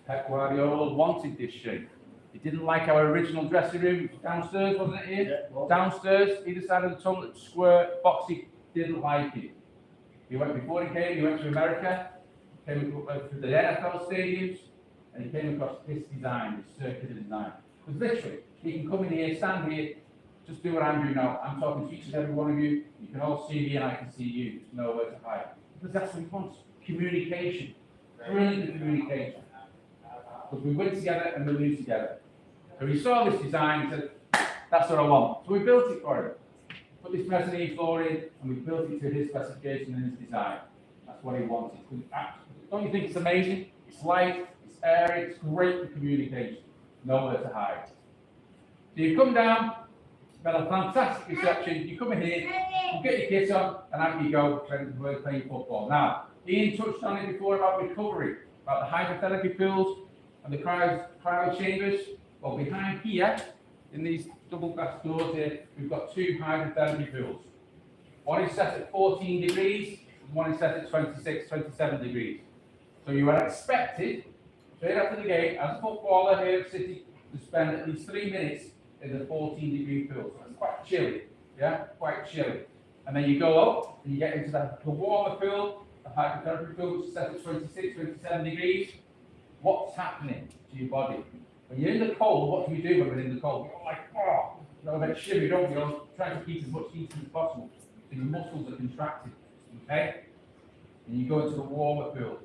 Pep Guardiola wanted this shape. He didn't like our original dressing room downstairs, wasn't it here? Yeah. Downstairs, either side of the tunnel, square, boxy, didn't like it. Before he came, he went to America, came to the NFL stadiums, and he came across this design, this circular design. Because literally, he can come in here, stand here, just do what I'm doing now. I'm talking to each and every one of you. You can all see me and I can see you. There's nowhere to hide. Because that's what he wants. Communication. Brilliant communication. Because we win together and we lose together. So he saw this design and said, that's what I want. So we built it for him. Put this mezzanine floor in and we built it to his specification and his design. That's what he wanted. Don't you think it's amazing? It's light, it's airy, it's great for communication. Nowhere to hide. So you come down, you've got a fantastic reception, you come in here, you get your kit on, and out you go playing football. Now, Ian touched on it before about recovery, about the hydrotherapy pools and the cryo chambers. Well, behind here, in these double glass doors here, we've got two hydrotherapy pools. One is set at 14 degrees, and one is set at 26, 27 degrees. So you are expected, straight after the game, as a footballer here at City, to spend at least 3 minutes in the 14-degree pool. So it's quite chilly, yeah, quite chilly. And then you go up and you get into the warmer pool, the hydrotherapy pool, which is set at 26, 27 degrees. What's happening to your body? When you're in the cold, what do you do when we're in the cold? You're like, oh, you're a bit shivery, don't you? You're trying to keep as much heat as possible. So your muscles are contracted, okay? And you go into the warmer pool.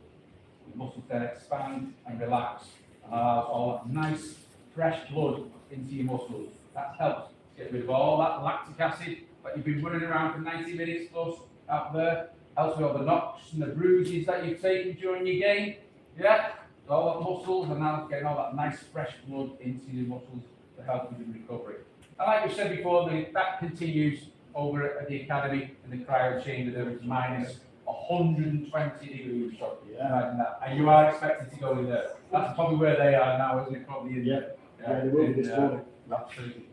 Your muscles then expand and relax. All that nice, fresh blood into your muscles. That helps get rid of all that lactic acid that you've been running around for 90 minutes plus out there. Helps with all the knocks and the bruises that you've taken during your game. Yeah? All that muscles and now getting all that nice fresh blood into your muscles to help with the recovery. And like we said before, that continues over at the academy in the cryo chamber there is minus 120 degrees. Yeah. And you are expected to go in there. That's probably where they are now, isn't it? Probably in there. Yeah, they will be this morning. Absolutely.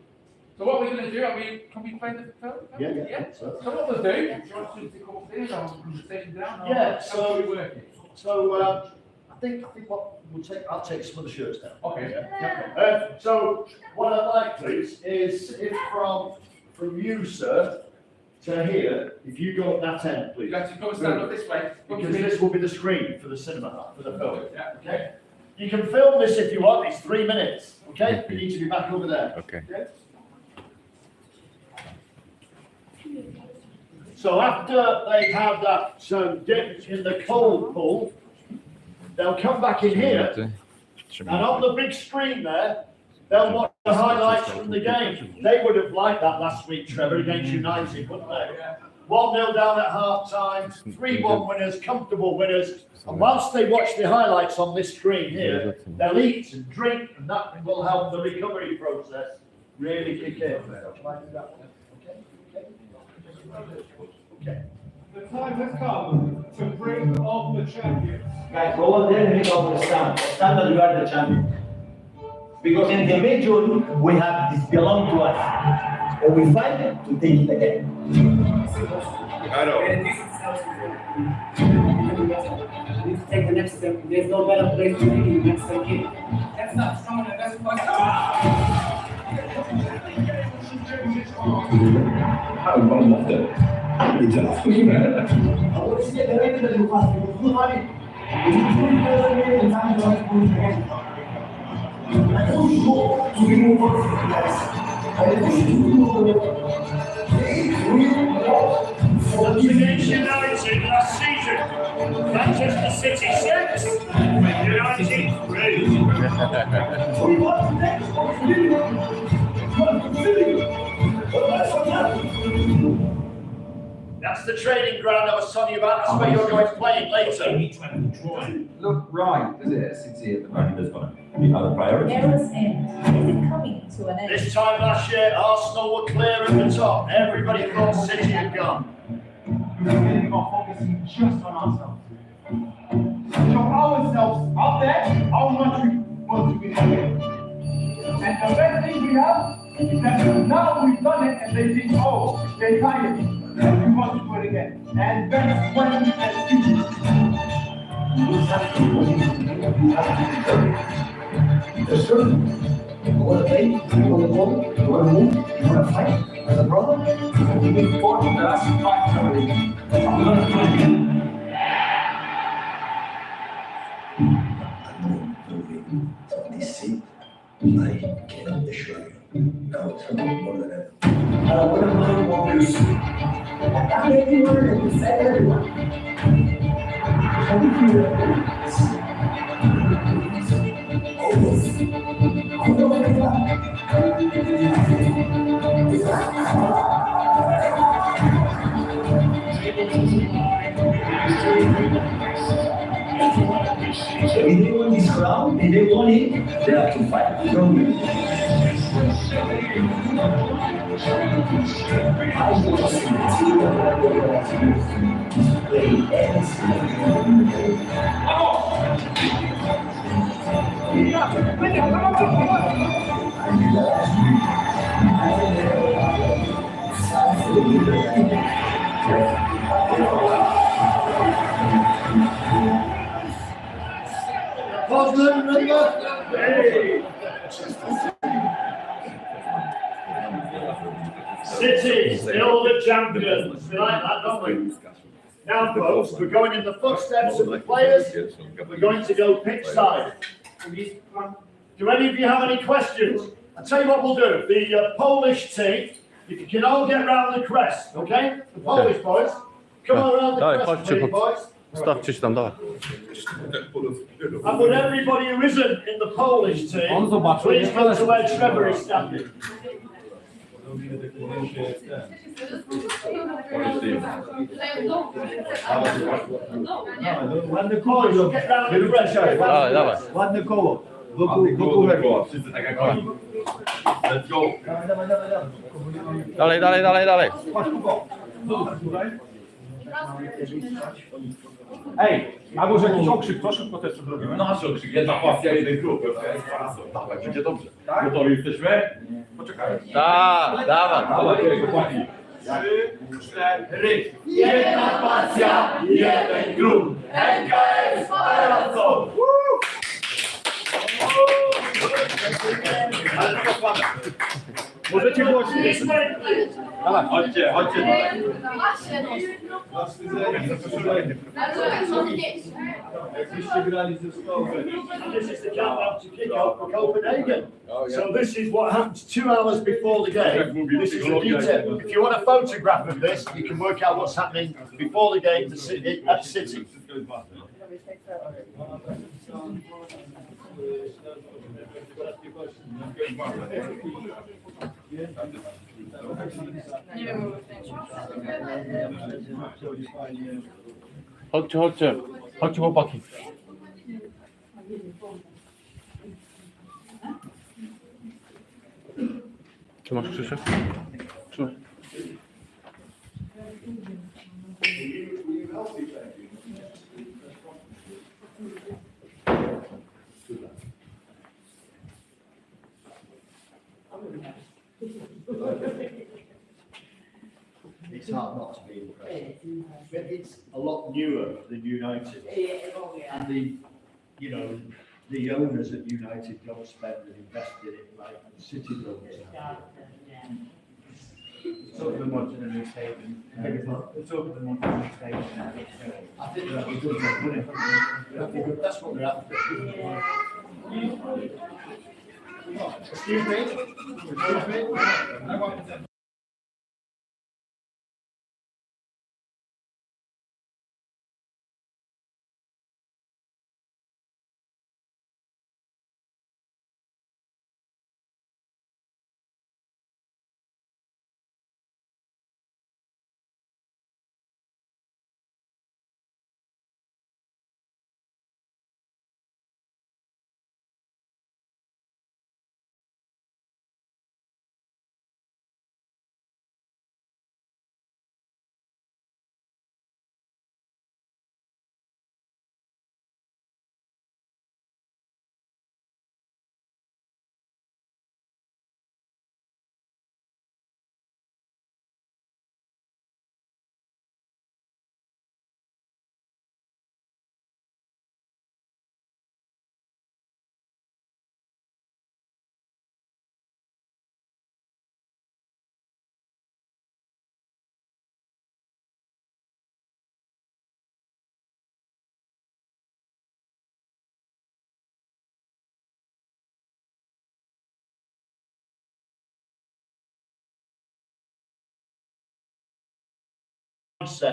So what we're going to do, can we play the film? Yeah. So what we'll do, do you want to come upstairs or conversation down? Yeah, How are we working? So I think what I'll take some of the shirts down. Okay. Yeah. So what I'd like, please, is if from you, sir, to here, if you go up that end, please. You have to come and stand up this way. Come to Because me. this will be the screen for the cinema, for the film. Yeah. Okay? You can film this if you want, it's 3 minutes. Okay? You need to be back over there. Okay. So after they've had that dip in the cold pool, they'll come back in here, and on the big screen there, they'll watch the highlights from the game. They would have liked that last week, Trevor, against United, wouldn't they? 1-0 down at half time, 3-1 winners, comfortable winners. And whilst they watch the highlights on this screen here, they'll eat and drink, and that will help the recovery process really kick in. Okay. The time has come to bring on the champions. Guys, go on there and make up the stand. Stand that you are the champion. Because in the major, we have this belong to us. And we fight to take it again. We need to take the next step. There's no better place to be the next step in. That's not strong enough. That's what Once against United last season, Manchester City 6, United 3. That's the training ground I was telling you about. That's where you're going playing later. Look right, does it, City at the moment? There's got to be other priorities. Errors end. Is it coming to an end? This time last year, Arsenal were clear at the top. Everybody thought City had gone. We're getting off focusing just on ourselves. Show ourselves up there how much we want to be there. And the best thing we have is that now we've done it and they think, oh, they're tired. And we want to do it again. And that's when and future. There's certain. You want to play, you want to go, you want to move, you want to fight. As a brother, you need forward to us to fight for it. I'm going to fight you. This seat, I can assure you. Now it's more than ever. I wouldn't want to see. I can't everyone and defend everyone. How do you feel about this? Always. I don't want to give So if they want this crown, if they want it, they have to fight. Don't we? I just see play City, still the champions. We like that, don't we? Now, folks, we're going in the footsteps of the players. We're going to go pitch side. Do any of you have any questions? I'll tell you what we'll do. The Polish team, if you can all get round the crest, okay? The Polish boys, come on around the crest, please, boys. Stawcie się tam, dawaj. And would everybody who isn't in the Polish team, please go to where Trevor is standing. Ładny koło, get round the crest. Dawaj, dawaj. Ładne koło. Wszyscy tak jak oni. Let's go. Dalej, dalej, dalej, dalej. Ej, a może jakiś okrzyk, proszę, szybko też zrobimy. Nasz okrzyk, jedna pasja, jeden klub. Dawaj, będzie dobrze. Gotowi jesteśmy? Poczekaj. Tak, dawaj. Dawaj, dokładnie. 3, 4. Jedna pasja, jeden klub. NKS Parason. Możecie głośniej. Chodźcie. Jakbyście grali ze stołu. This is the countdown to kick off for Copenhagen. So this is what happens 2 hours before the game. This is the detail. If you want a photograph of this, you can work out what's happening before the game at City. Chodźcie chłopaki. Czy masz Krzysiek? Trzymaj. It's hard not to be impressed. But it's a lot newer than United. And the owners at United don't spend and invest in it like City does. It's over the mountain and the stadium. It's over the mountain and the stadium. I think that'd be good, wouldn't it? That'd be good. That's what we're after. Excuse me? Excuse me?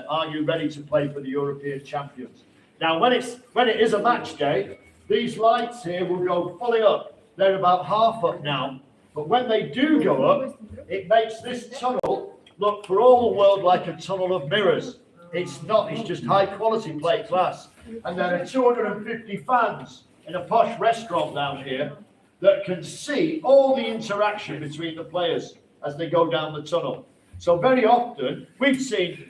Are you ready to play for the European champions? Now, when it is a match day, these lights here will go fully up. They're about half up now, but when they do go up, it makes this tunnel look for all the world like a tunnel of mirrors. It's not, it's just high quality plate glass. And there are 250 fans in a posh restaurant down here that can see all the interaction between the players as they go down the tunnel. So very often,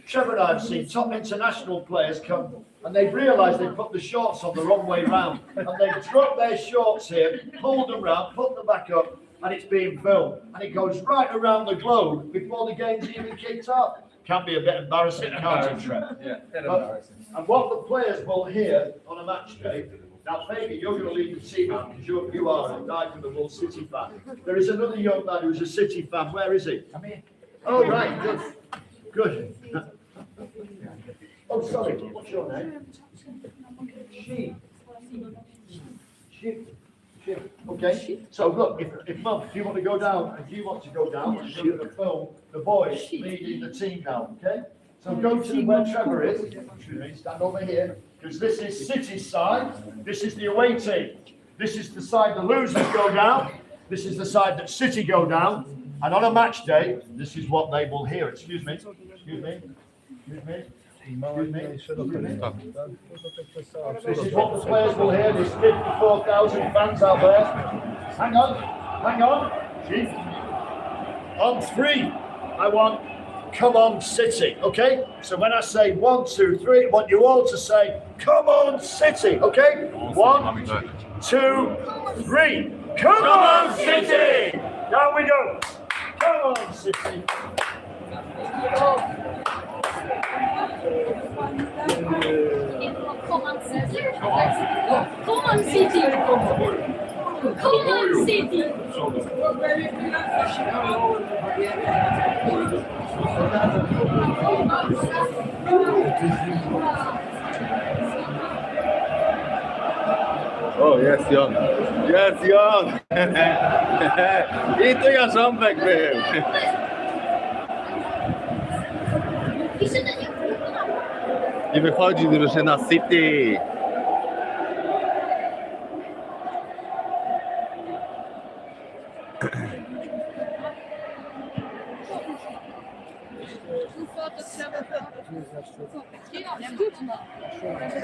Trevor and I have seen top international players come and they've realised they put the shorts on the wrong way round. And they've dropped their shorts here, pulled them round, put them back up, and it's being filmed. And it goes right around the globe before the game's even kicked off. Can be a bit embarrassing, can't it, Trevor? Yeah, embarrassing. And what the players will hear on a match day, now maybe you're going to leave the team out because you are a dyed-in-the-wool City fan. There is another young lad who's a City fan. Where is he? Come here. Oh, right, good. Good. Oh, sorry, what's your name? Sheep. Okay, so look, if Mum, if you want to go down, and you're going to film the boys leading the team now, okay? So go to where Trevor is, stand over here, because this is City's side, this is the away team. This is the side the losers go down, this is the side that City go down. And on a match day, this is what they will hear. Excuse me. This is what the players will hear. There's 54,000 fans out there. Hang on. Chief. On 3, I want, come on, City, okay? So when I say 1, 2, 3, I want you all to say, come on, City, okay? 1, 2, 3. Come on, City! Down we go. Come on, City. Come on, City. Kolejne City. O, jest Jon. Jest Jon. I tu jarząbek był. I wychodzi drużyna City.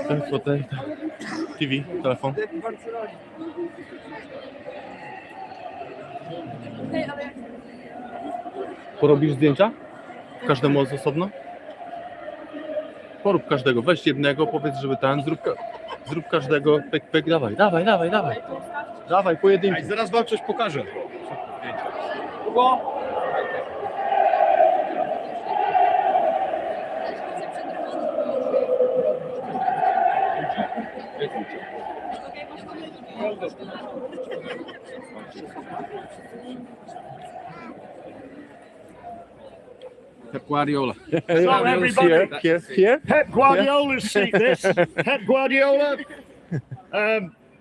Ten fotel, TV, telefon. Porobisz zdjęcia? Każdemu z osobno? Porób każdego, weź jednego, powiedz, żeby ten, zrób każdego, pek, pek, dawaj. Dawaj, pojedynczy. Zaraz wam coś pokażę. Pep Guardiola. So everybody, Here. Pep Guardiola's seat this. Pep Guardiola.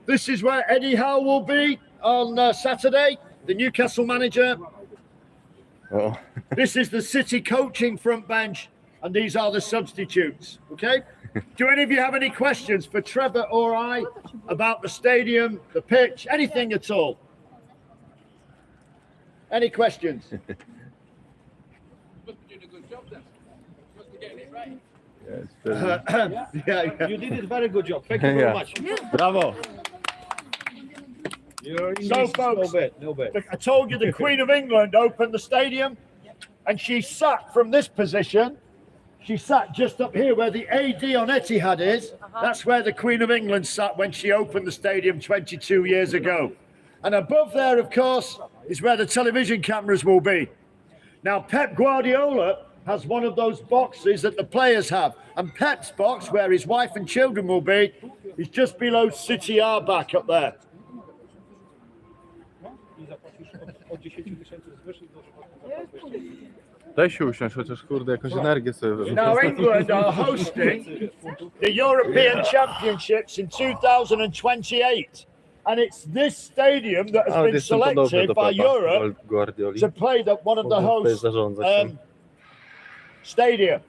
This is where Eddie Howe will be on Saturday, the Newcastle manager. Oh. This is the City coaching front bench, and these are the substitutes. Okay? Do any of you have any questions for Trevor or I about the stadium, the pitch, anything at all? Any questions? Yeah. You did it very good job. Thank you very much. Bravo. So, folks, No bad. I told you the Queen of England opened the stadium, and she sat from this position. She sat just up here where the AD on Etihad is. That's where the Queen of England sat when she opened the stadium 22 years ago. And above there, of course, is where the television cameras will be. Now, Pep Guardiola has one of those boxes that the players have. And Pep's box, where his wife and children will be, is just below City R back up there. Daj się usiąść, chociaż kurde, jakąś energię sobie wezmę. Now, England are hosting the European Championships in 2028. And it's this stadium that has been selected by Europe to play one of the host stadia.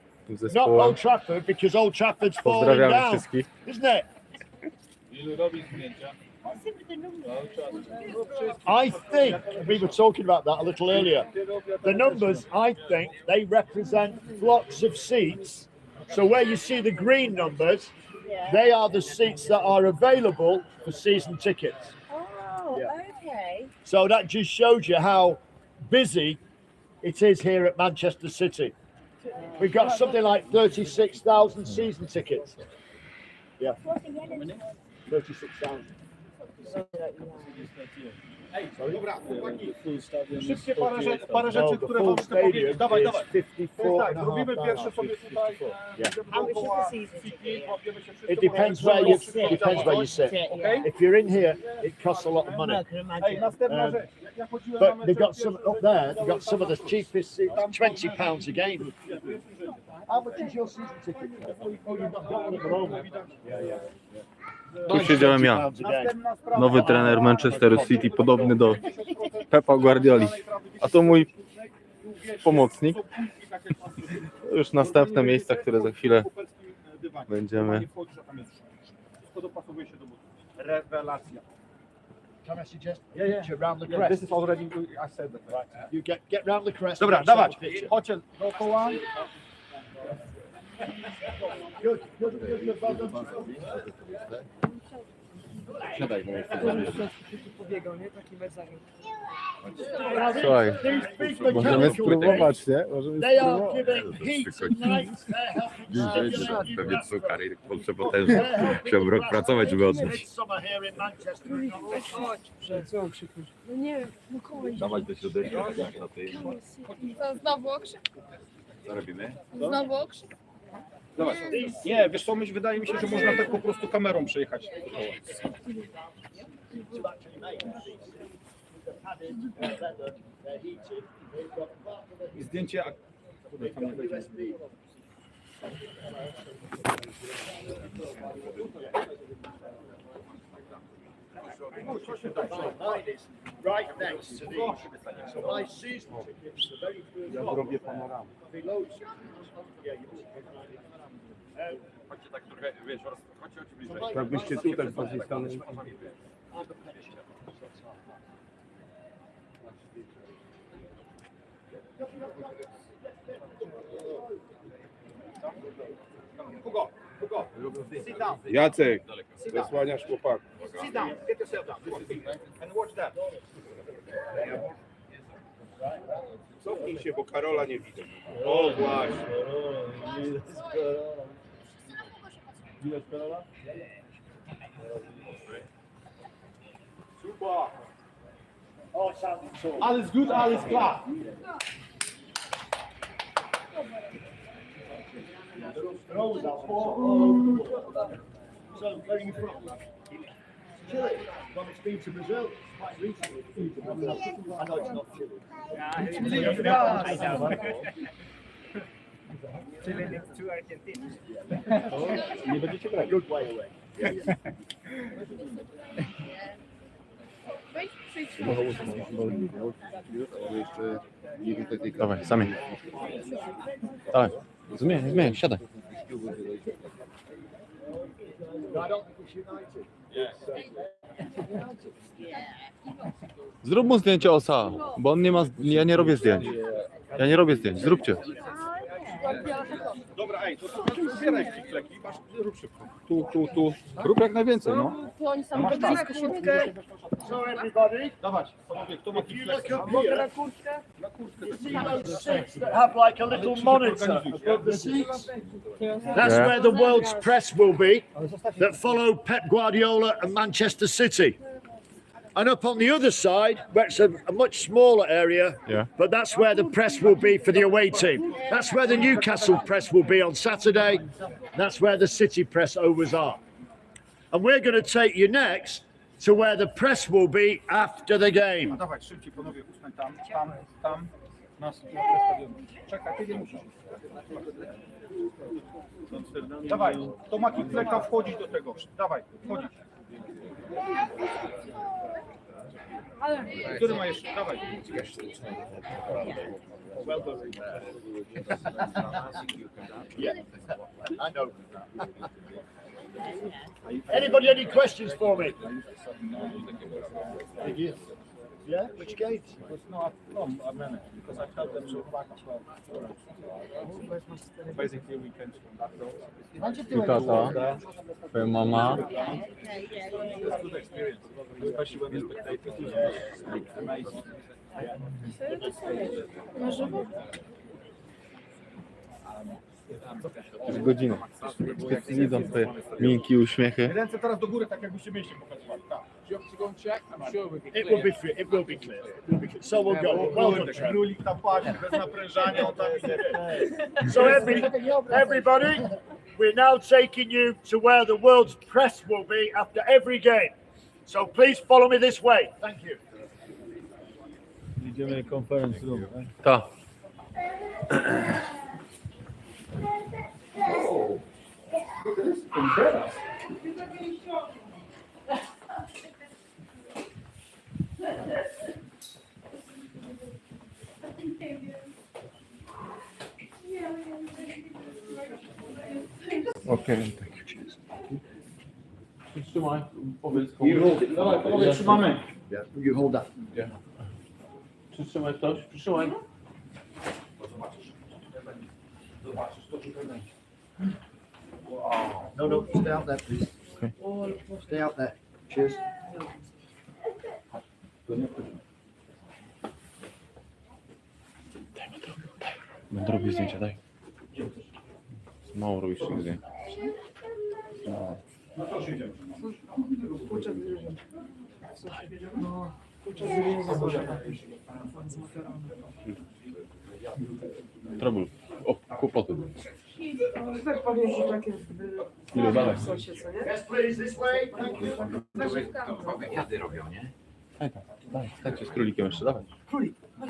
Not Old Trafford, because Old Trafford's falling down, isn't it? I think, we were talking about that a little earlier, the numbers, I think, they represent blocks of seats. So where you see the green numbers, they are the seats that are available for season tickets. Oh, okay. So that just shows you how busy it is here at Manchester City. We've got something like 36,000 season tickets. Yeah. 36,000. Dobra, wszystkie parę rzeczy, które wam chcę powiedzieć. Dawaj. Tak, robimy pierwsze sobie tutaj. It depends where you sit. If you're in here, it costs a lot of money. But they've got some up there. They've got some of the cheapest seats, £20 a game. How much is your season ticket? Oh, you've not got one at the moment. Yeah. Tu siedziałem ja, nowy trener Manchesteru City, podobny do Pepa Guardioli. A to mój pomocnik. Już następne miejsca, które za chwilę będziemy. Rewelacja. Can I suggest? Yeah. Round the Yeah, crest. this is already, I said that. Right. You get round the crest. Dobra, and show dawać. the picture. Chodźcie dookoła. Good. Siadaj, Now, słuchaj, these big możemy mechanical spróbować, things, nie? Możemy they are spróbować. giving heat and light. They're helping stimulate Pewnie you. cukar i potrzeb potężny. Chciałbym rok pracować, żeby odżyć. Midsummer here in Manchester. No nie wiem, no kogoś. Dawać do środka, jak na tej. To znowu okrzyk? Co robimy? Znowu okrzyk? Zobacz. Nie, wiesz co, wydaje mi się, że można tak po prostu kamerą przejechać. to actually make these. They're padded, they're leather, they're heated. They've got part of the Zdjęcie, a kurde, tam nie wejdzie. USB. Mine is right next to these. So my season tickets, the very first Ja zrobię panoramę. below. Yeah, Chodźcie tak trochę, wiesz, chodźcie oczy bliżej. Jakbyście tutaj z waszej strony. Hugo, sit down. Jacek, zasłaniasz chłopaków. Sit down, get yourself down. And watch that. Cofnij się, bo Karola nie widać. O właśnie. Widać Karola? Super. Oh, sounding tall. Alles gut, alles klar. Throws out all over the world. So, where are you from? Chile. Well, it's been to Brazil quite recently. I know it's not Chile. Chile next to Argentina. Nie będziecie grać. Good way away. Yeah, yeah. Weź, przyjdź. Dawaj, sami. Dawaj, zmień, siadaj. No, I don't think it's United. Zrób mu zdjęcie osa, bo on nie ma, ja nie robię zdjęć. Ja nie robię zdjęć, zróbcie. Dobra, ej, to zbieraj w tych fleki, masz, rób szybko. Tu. Rób jak najwięcej, no. Tu oni są blisko siebie. So, everybody, Dawać, panowie, kto ma if you fleki? look up here, you see those seats that have like a little monitor above the seats? That's Yeah. where the world's press will be that follow Pep Guardiola and Manchester City. And up on the other side, where it's a much smaller area, Yeah. but that's where the press will be for the away team. That's where the Newcastle press will be on Saturday. That's where the City press overs are. And we're going to take you next to where the press will be after the game. Dawać, szybciej, panowie, ustań tam. Na stadionu. Czekaj, ty nie musisz. Dawaj, to ma fleka wchodzić do tego. Dawaj, wchodzić. Który ma jeszcze? Dawaj. Well done. Yeah, I know. Anybody any questions for me? Yeah, which games? No, a minute, because I tell them to back as well. Basically, we can Tata, twoja mama. It's good experience, especially when the spectators are amazing. Na żywo? Już godzinę. Widzą te miękkie uśmiechy. Ręce teraz do góry, tak jakbyście mieliście pokazywali. Tak. It will be clear. It will be clear. It will be clear. So we'll go. Well done, Trevor. Królik tam pasie, bez naprężania, on tam idzie. So everybody, we're now taking you to where the world's press will be after every game. So please follow me this way. Thank you. Idziemy conference room. Ta. Okej. Trzymaj, powiedz komuś. Dawaj, panowie, trzymamy. You hold that. Przytrzymaj ktoś, przytrzymaj. No, stay out there, please. Okay. Stay out there. Cheers. Będę robił zdjęcia, daj. Mało robisz tych zdjęć. No to już idziemy. Trouble. O, kłopoty. Tak powiem, że takie w sosie, co nie? Yes, please, this way. Thank you. Wywiady robią, nie? Dajcie z królikiem jeszcze, dawaj.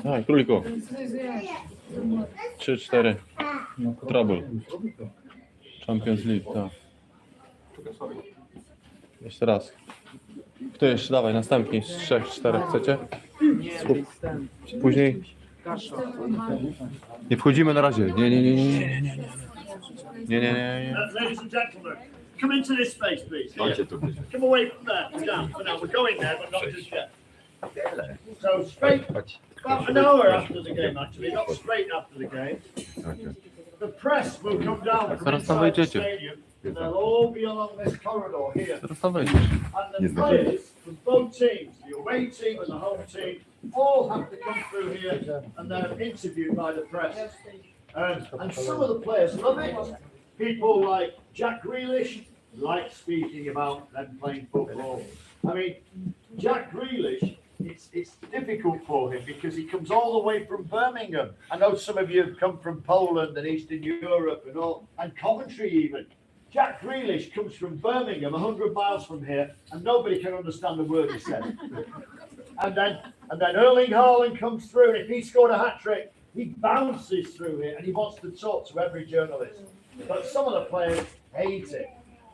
Dawaj, króliku. 3-4. Trouble. Champions League, tak. Jeszcze raz. Kto jeszcze? Dawaj, następni. Z 3-4 chcecie? Później. Nie wchodzimy na razie. Nie. Ladies and gentlemen, come into this space, please. Here. Come away from there. Down for now. We're going there, but not just yet. So straight, about an hour after the game, actually, not straight after the game. The press will come down from inside the stadium, and they'll all be along this corridor here. And the players from both teams, the away team and the home team, all have to come through here, and they're interviewed by the press. And some of the players love it. People like Jack Grealish like speaking about them playing football. I mean, Jack Grealish, it's difficult for him because he comes all the way from Birmingham. I know some of you have come from Poland and Eastern Europe and all, and Coventry even. Jack Grealish comes from Birmingham, 100 miles from here, and nobody can understand the word he said. And then Erling Haaland comes through, and if he scored a hat-trick, he bounces through here, and he wants to talk to every journalist. But some of the players hate it.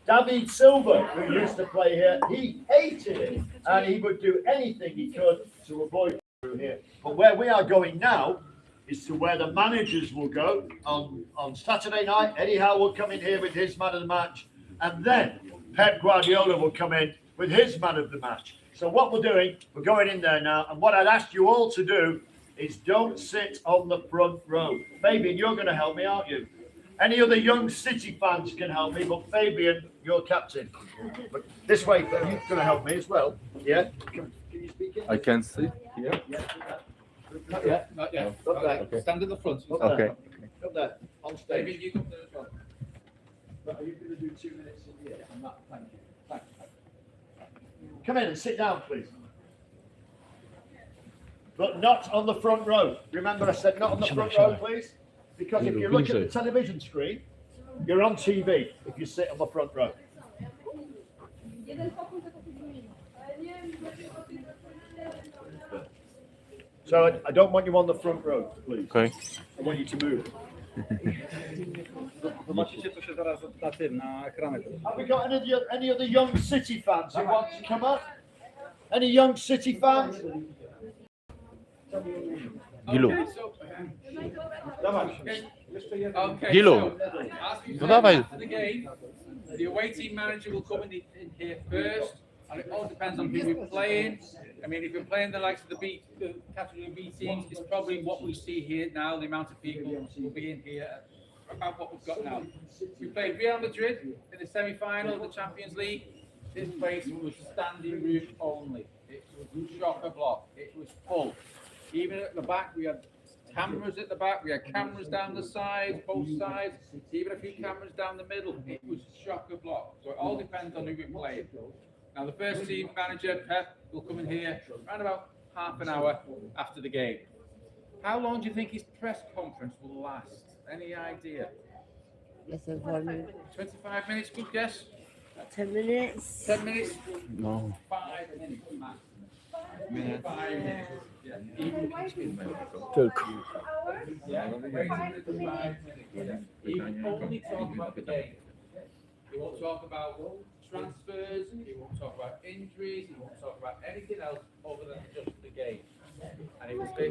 David Silva, who used to play here, he hated it, and he would do anything he could to avoid through here. But where we are going now is to where the managers will go on Saturday night. Eddie Howe will come in here with his man of the match, and then Pep Guardiola will come in with his man of the match. So what we're doing, we're going in there now, and what I'd ask you all to do is don't sit on the front row. Fabian, you're going to help me, aren't you? Any other young City fans can help me, but Fabian, you're captain. But this way, you're going to help me as well. Yeah? Can you speak in? I can see here. Not yet. Up there. Okay. Stand at the front. Okay. Up there, on stage. David, you come there as well. But are you going to do 2 minutes in the air? Thank you. Thank you. Come in and sit down, please. But not on the front row. Remember I said not on the front row, please? Because if you look at the television screen, you're on TV if you sit on the front row. So I don't want you on the front row, please. Okay. I want you to move. Zobaczycie, co się zaraz na tym, na ekranach. Have we got any other young City fans who want to come up? Any young City fans? Gilu. Okay, Gilu. so, as we No said dawaj. after the game, the away team manager will come in here first, and it all depends on who we're playing. I mean, if we're playing the likes of the category B teams, it's probably what we see here now, the amount of people will be in here, about what we've got now. We played Real Madrid in the semi-final of the Champions League. This place was standing room only. It was chock-a-block. It was full. Even at the back, we had cameras at the back. We had cameras down the sides, both sides. Even a few cameras down the middle. It was chock-a-block. So it all depends on who we're playing. Now the first team manager, Pep, will come in here around about half an hour after the game. How long do you think his press conference will last? Any idea? Yes, 25 minutes, good guess? 10 minutes. 10 minutes? No. 5 minutes max. 5 minutes. Yeah. Tylko. Yeah. 5 minutes. He will only talk about the game. He won't talk about transfers, he won't talk about injuries, he won't talk about anything else other than just the game. And he will say,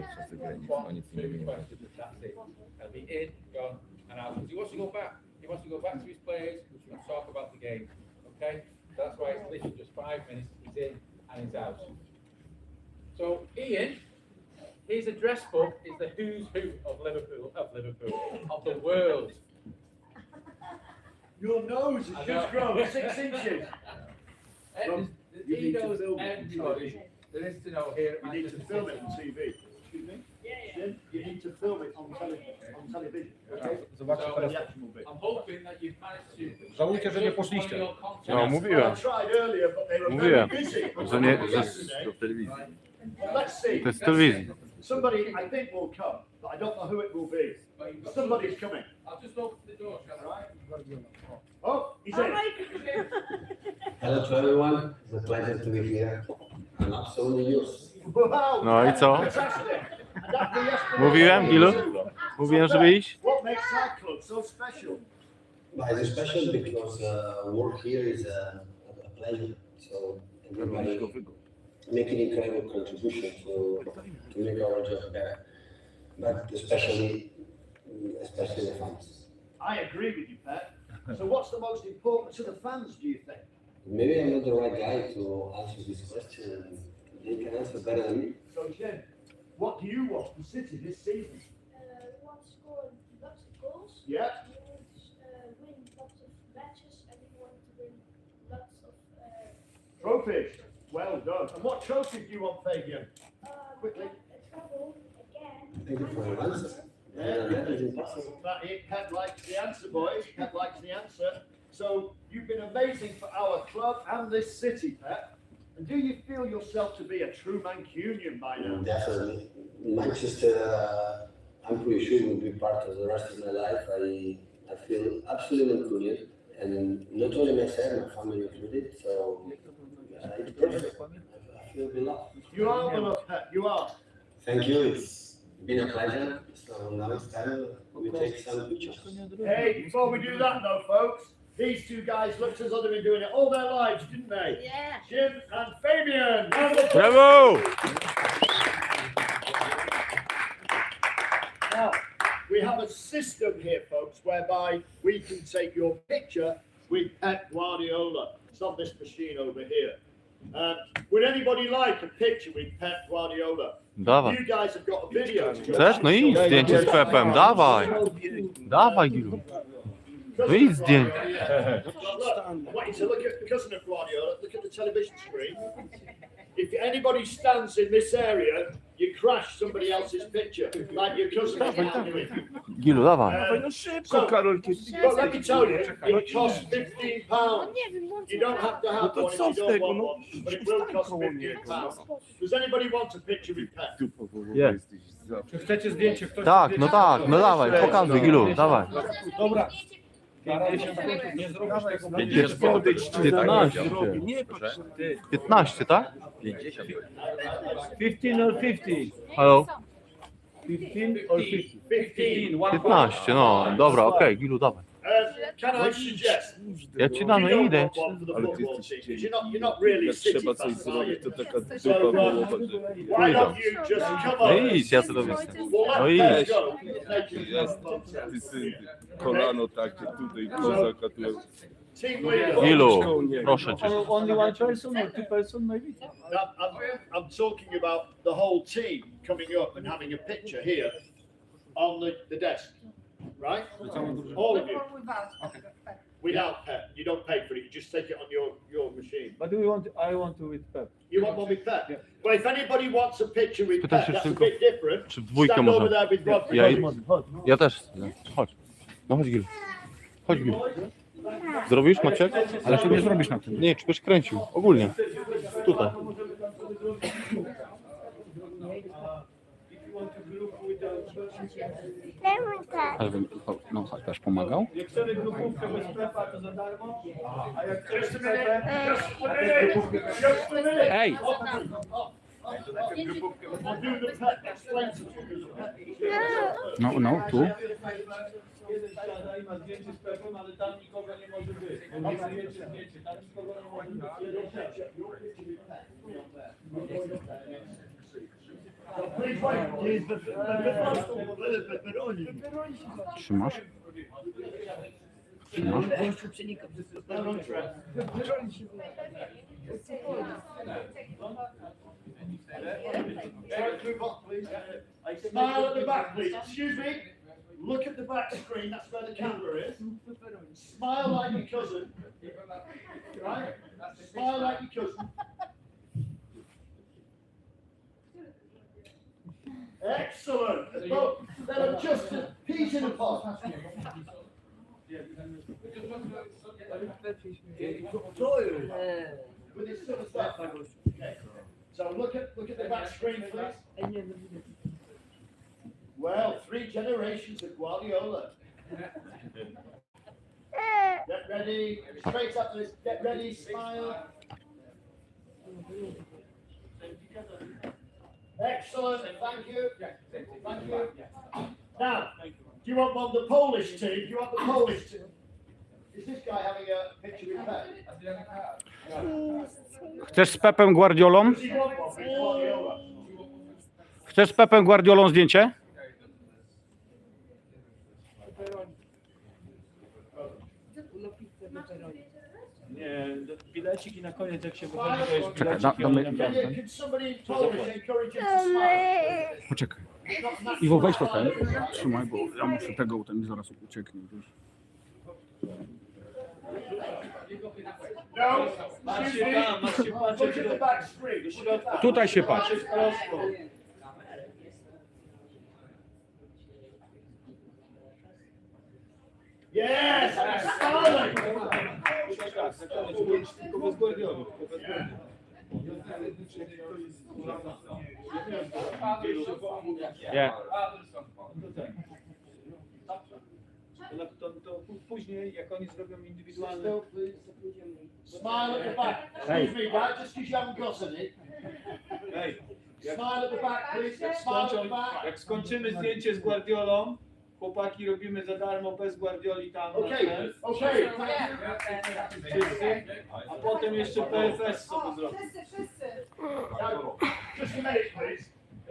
one, two questions, that's it. He'll be in, gone, and out. Because he wants to go back. He wants to go back to his players and talk about the game. Okay? That's why it's literally just 5 minutes, he's in and he's out. So, Ian, his address book is the who's who of Liverpool, of the world. Your nose has just grown 6 inches. He knows everybody. There is to know here. You need to film it on TV. Excuse me? Yeah. You need to film it on television. Okay? So, I'm hoping that you've managed to. Żałujcie, że nie poszliście. No, mówiłem. I tried earlier, but they were Mówiłem, very busy. że nie, że Yesterday. to w telewizji. Let's see. To jest w telewizji. Somebody, I think, will come, but I don't know who it will be. Somebody's coming. I'll just open the door, shall I? Oh, he's in. Hello to everyone. It's a pleasure to be here. I'm absolutely yours. Wow, No i co? fantastic. And after yesterday- Mówiłem, Gilu? Mówiłem, żeby iść? What makes our club so special? It's special because work here is a pleasure. So everybody making incredible contribution to make our job better. But especially the fans. I agree with you, Pep. So what's the most important to the fans, do you think? Maybe I'm not the right guy to answer this question. They can answer better than me. So Jim, what do you want from City this season? We want to score lots of goals. Yeah. We want to win lots of matches, and we want to win lots of Trophies. Well done. And what trophy do you want, Fabian? Quickly. a treble again. Thank you for your answer. Yeah, Pep likes the answer, boys. Pep likes the answer. So you've been amazing for our club and this city, Pep. And do you feel yourself to be a true Mancunian by now? Definitely. Manchester, I'm pretty sure will be part of the rest of my life. I feel absolutely included. And not only myself, my family included. So it's perfect. I feel beloved. You are beloved, Pep. You are. Thank you. It's been a pleasure. So now it's time we take some pictures. Hey, before we do that though, folks, these two guys looked as though they've been doing it all their lives, didn't they? Yeah. Jim and Fabian. Brawo! Now, we have a system here, folks, whereby we can take your picture with Pep Guardiola. It's on this machine over here. Would anybody like a picture with Pep Guardiola? Dawaj. You guys have got a video. to go Chcesz? No idź zdjęcie z Pepem, dawaj. Dawaj, Gilu. No idź zdjęcie. I want you to look at the cousin of Guardiola, look at the television screen. If anybody stands in this area, you crash somebody else's picture, like your cousin is now doing. Gilu, dawaj. No szybko, Karol, But let me tell you, it costs £15. You don't have to have to one if co you z don't tego, want no? one, but it will cost £15. Does anybody want a picture with Pep? Czy chcecie zdjęcie? Ktoś Tak, zdjęcie? no tak, no dawaj, pokazuj, Gilu, dawaj. Dobra. 50 funtów, nie zrobisz tego. Będziesz podejdź, czy 15. zrobię. Nie patrz, ty. 15, tak? 50. 15 or 50? Halo? 15 or 50? 15. 15, no, dobra, okej, Gilu, dawaj. Can I suggest? Ja ci dam, no you idę. don't want one for the Ale ty football jesteś team, 'cause you're not really Jak City trzeba coś fans, are zrobić, you? to taka So, dupa głowa, że... why don't you just come No on? idź, ja sobie robię. We'll No let idź. Pep go. Make it Jest, fun. ty syn, kolano takie tutaj, kozaka tu. Team leader. Gilu, proszę cię. Only one person or two person maybe? I'm talking about the whole team coming up and having a picture here on the desk, right? All of you. Without Pep, you don't pay for it. You just take it on your machine. But I want to with Pep. You want one with Pep? Well, if anybody wants a picture with Spytaj Pep, się that's a tylko, bit different. czy w dwójkę Stand over może. there with Rob. Ja, ja też. Chodź. No chodź, Gilu. Chodź, Gilu. Zrobisz, Maciek? Ale ty nie zrobisz na tym. Nie, czy byś kręcił? Ogólnie. Tutaj. Ale bym no, też pomagał. Jak chcemy grupówkę bez Pepa, to za darmo. A jak chcemy Just a minute. Just a minute. Ej! We'll do the Pep. Explain to No, no, tu. jeden siada i ma zdjęcie z Pepem, ale tam nikogo nie może być. Bo ma zdjęcie, tam nikogo nie może być. Trzymasz? Trzymasz? Smile at the back, please. Excuse me. Look at the back screen. That's where the camera is. Smile like your cousin. Right? Smile like your cousin. Excellent. Well, they're just peas in a pod. With his sort of stuff. Okay. So look at the back screen, please. Well, 3 generations of Guardiola. Get ready, straight up this, get ready, smile. Excellent, thank you. Thank you. Now, do you want one of the Polish team? Do you want the Polish team? Is this guy having a picture with Pep? Chcesz z Pepem Guardiolą? Does he want one with Guardiola? Chcesz z Pepem Guardiolą zdjęcie? Nie, bilecik i na koniec jak się wychodzi, to jest Czekaj, bilecik i damy- oni Can, nam- can somebody in Polish encourage him to smile? Poczekaj. Not natural Iwo, weź to smile, ten. is it? Trzymaj, bo ja muszę tego, ten zaraz ucieknie. Wiesz. No, Macie tam, macie look at patrzeć the back screen. do środka. Tutaj się patrz. Patrzeć prosto. Yes, smiling. Tylko bez Guardioli. Nie. To później, jak oni zrobią indywidualne... Smile at the back. Excuse me, guys, just because you haven't got any. Ej, Smile at the back, please. jak, Smile at the skończą, back. jak skończymy zdjęcie z Guardiolą, chłopaki robimy za darmo bez Guardioli tam. na Okay, ten. okay. Wszyscy. A potem jeszcze PFS sobie zrobią. Now, just a minute, please.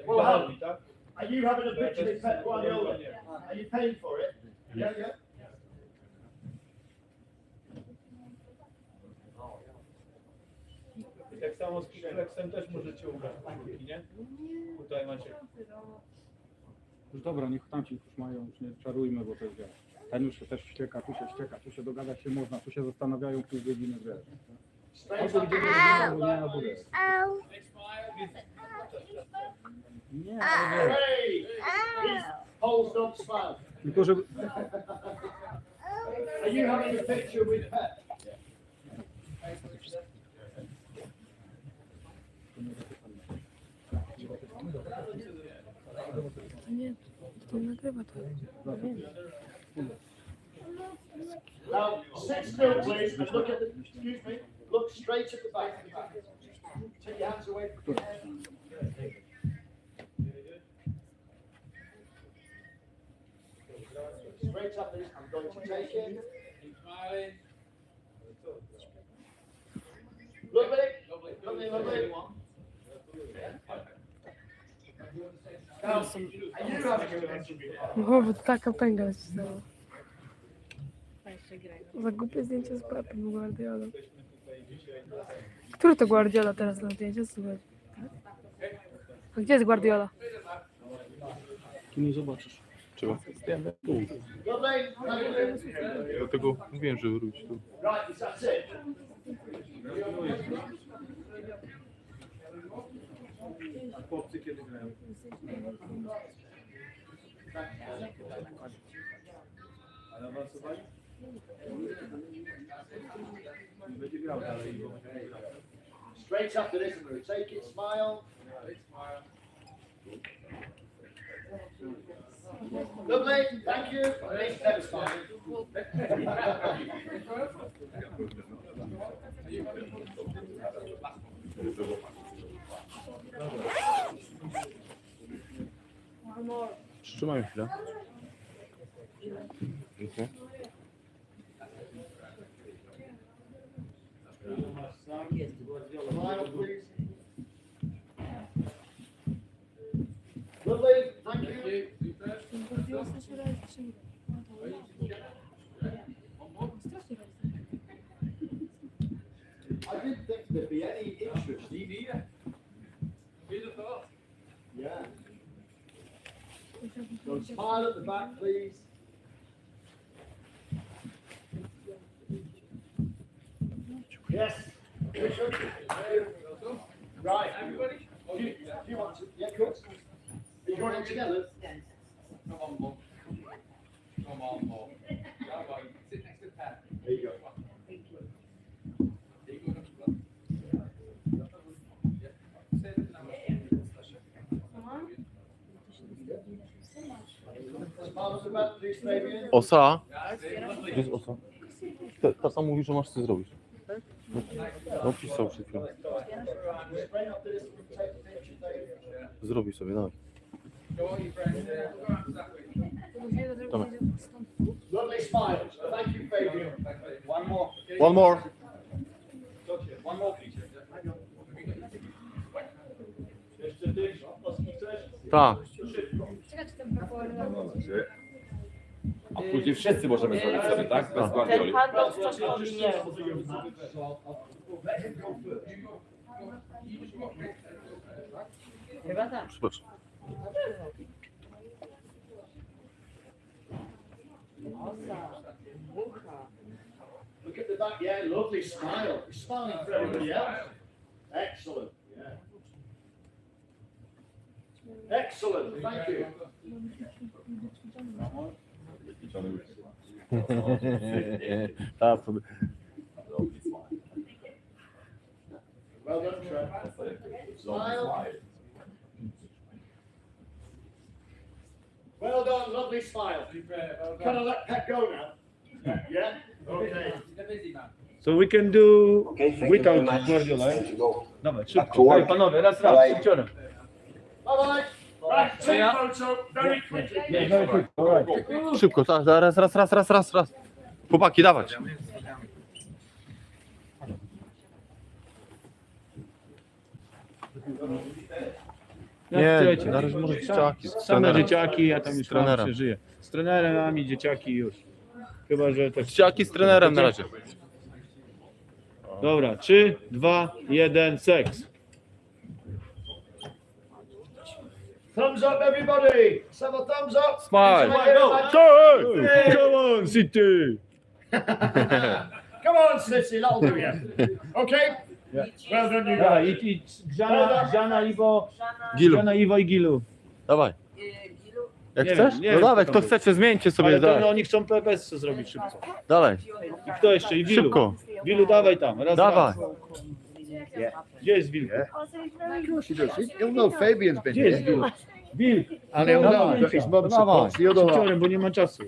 Well, how, Tak? are you having a picture with Pep Guardiola? Are you paying for it? Yeah, yeah. I tak samo z Kickflexem też możecie ubrać piłki, nie? Tutaj macie. Już dobra, niech tam ci już mają, już nie czarujmy, bo to jest wiesz. Ten już się też ścieka, tu się dogadać się można, tu się zastanawiają pół godziny, wiesz. Albo idziemy do albo nie, albo wiesz. Nie, ale wiesz. Hey, these holes don't smile. Tylko, żeby... Are you having a picture with Pep? Nie, to nagrywa to. Now, sit still, please, and look at the, excuse me, look straight at the back. Take your hands away from your head. Straight up, please. I'm going to take it. Lovely, lovely, lovely. Now, are you having a picture with Pep? No, bo taka pęga się stała. Za głupie zdjęcie z Pepem Guardiolą. Który to Guardiola teraz na zdjęciu? Słuchaj. A gdzie jest Guardiola? Tu nie zobaczysz. Trzeba. Lovely, lovely. Dlatego mówiłem, że wróć tu. Right, is that it? Chłopcy kiedy grają. Ale awansowali? Będzie grał dalej. Straight after this, I'm going to take it, smile. Lovely, thank you. Nice Pep smile. Przytrzymaj chwilę. Okay. Smile, please. Lovely, thank you. I didn't think there'd be any interest. Yeah. So smile at the back, please. Yes. Richard. Right. Everybody? Do you want to? Yeah, cool. Are you running together? Come on, Mum. Come on, Mum. Sit next to Pat. There you go. There you go. Yeah. Sit down. Osa. Gdzie jest osa? Tata mówi, że masz co zrobić. No pisał przed chwilą. Zrobi sobie, dawaj. Dawaj. Lovely smiles. Thank you, Fabian. One more. One more. One more, please. Jeszcze ty, chcesz? Tak. A później wszyscy możemy zrobić sobie, tak? Bez Guardioli. Przepraszam. Look at the back. Yeah, lovely smile. You're smiling for everybody else. Excellent. Yeah. Excellent. Thank you. Tak, sobie. Well done, Trev. Smile. Well done, lovely smile. Can I let Pet go now? Yeah? Okay. So we can do without Guardiola. Dawaj, szybko. Hej, panowie, raz, szybciorem. Bye-bye. Right, team photo, very quickly. Szybko, tak, raz. Chłopaki, dawać. Nie, na razie może dzieciaki. Same dzieciaki, ja tam już Z trenerem. przeżyję. Z trenerem i dzieciaki już. Chyba, że też... Dzieciaki z trenerem na razie. Dobra, 3, 2, 1, seks. Thumbs up, everybody. Let's have a thumbs up. Smile. Come on, City! Come on, Sissy, that'll do you. Okay? Well done, you Dawaj, guys. i Grzana, Iwo, Gilu, Grzana, Iwo i Gilu. dawaj. Jak Nie chcesz? wiem, nie No wiem, dawaj, kto kto tam chcecie, zmieńcie sobie. Ale to Dawaj. oni chcą PPS zrobić szybko. Dalej. I kto jeszcze? I Wilu. Szybko. Wilu, dawaj tam. Raz, Dawaj. raz. Gdzie jest Wilu? You'll know Fabian's been Gdzie jest Wilu? Wil. And he'll know that his mum supports the other lot. Szybciorem, bo nie ma czasu.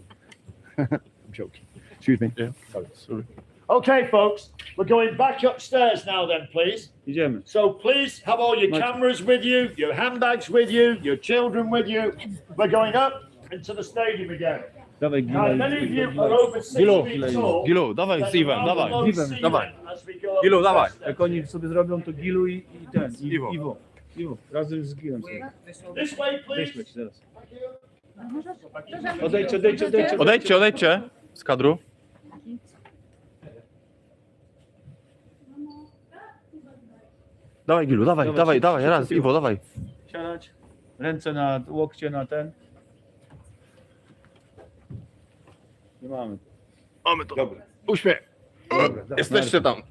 I'm joking. Excuse me. Sorry. Okay, folks, we're going back upstairs now then, please. Idziemy. So please have all your cameras with you, your handbags with you, your children with you. We're going up into the stadium again. Dawaj, Now, Gilu. many of you are over 6 Gilu, feet tall. Gilu, dawaj z Iwem, dawaj. Dawaj. As we go up Gilu, the dawaj. steps. Jak oni sobie zrobią, to Gilu i ten. Iwo. Iwo. Razem z Gilem sobie. This way, please. Wyśleć zaraz. Odejdźcie. Odejdźcie z kadru. Dawaj Gilu, dawaj, raz, Iwo, dawaj. Siadać. Ręce na łokcie, na ten. Nie mamy. Mamy to. Dobra. Uśmiech. Jesteście tam.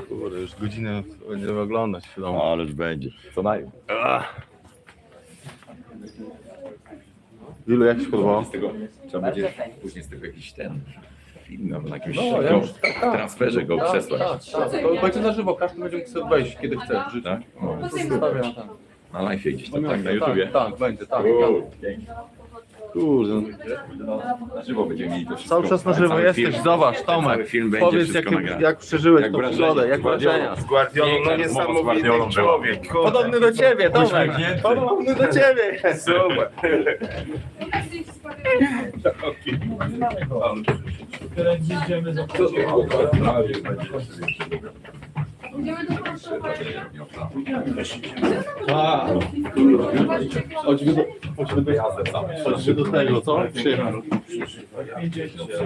Kurde, już godzinę będziemy oglądać w domu. No, ależ będzie. Co najmniej. Ilu, jak się podobało? Z tego, trzeba będzie później z tego jakiś ten film na jakimś ja już, transferze go przesłać. Tak. To będzie na żywo, każdy będzie mógł wejść kiedy chce w życiu. Tak? No, Zostawiam na ten. na live gdzieś tam, tak? Na YouTubie. Tak, będzie, tak. Pięknie. Kurde. No, na żywo będziemy mieli to wszystko. Cały czas na żywo Cały jesteś, film. zobacz, Tomek. Cały film będzie, Powiedz wszystko nagrane. jak przeżyłeś Jak tą wrażenie, przygodę, jak z Guardiolą. wrażenia. Z Guardiolą, no Piękna rozmowa z niesamowity Guardiolą człowiek. Podobny do ciebie, Tomek. Uśmiechnięty. Podobny do ciebie. Super. Teraz idziemy za Idziemy do Warszawy. Chodźmy do jazdem tam. Chodźmy do tego, co? Przyjechałem.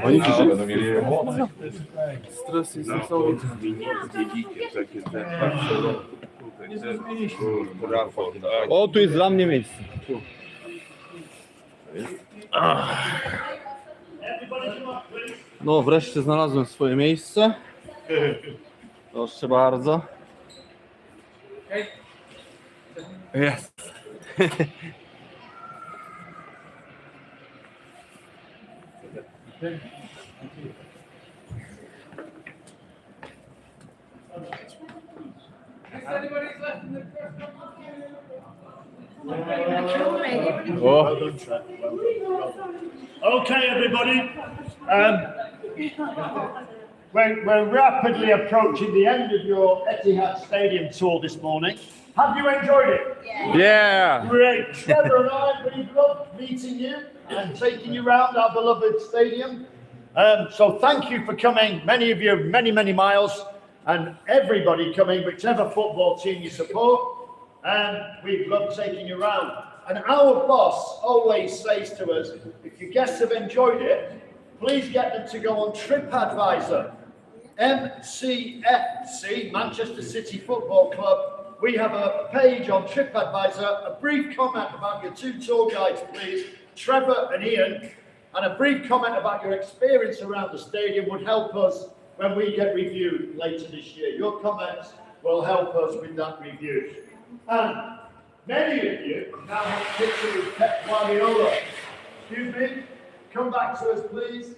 Oni przyszli. Będą mieli emocje. Stres jest niesamowity. O, tu jest dla mnie miejsce. No, wreszcie znalazłem swoje miejsce. Proszę bardzo. Jest. anybody's left in the press Well done, Trent. Well done. Okay, everybody. We're rapidly approaching the end of your Etihad Stadium tour this morning. Have you enjoyed it? Yeah! Great. Trevor and I, we've loved meeting you and taking you around our beloved stadium. So thank you for coming, many of you, many miles, and everybody coming, whichever football team you support. We've loved taking you around. And our boss always says to us, if your guests have enjoyed it, please get them to go on TripAdvisor. MCFC, Manchester City Football Club. We have a page on TripAdvisor. A brief comment about your two tour guides, please, Trevor and Ian, and a brief comment about your experience around the stadium would help us when we get reviewed later this year. Your comments will help us with that review. And many of you now have a picture with Pep Guardiola. Excuse me, come back to us, please.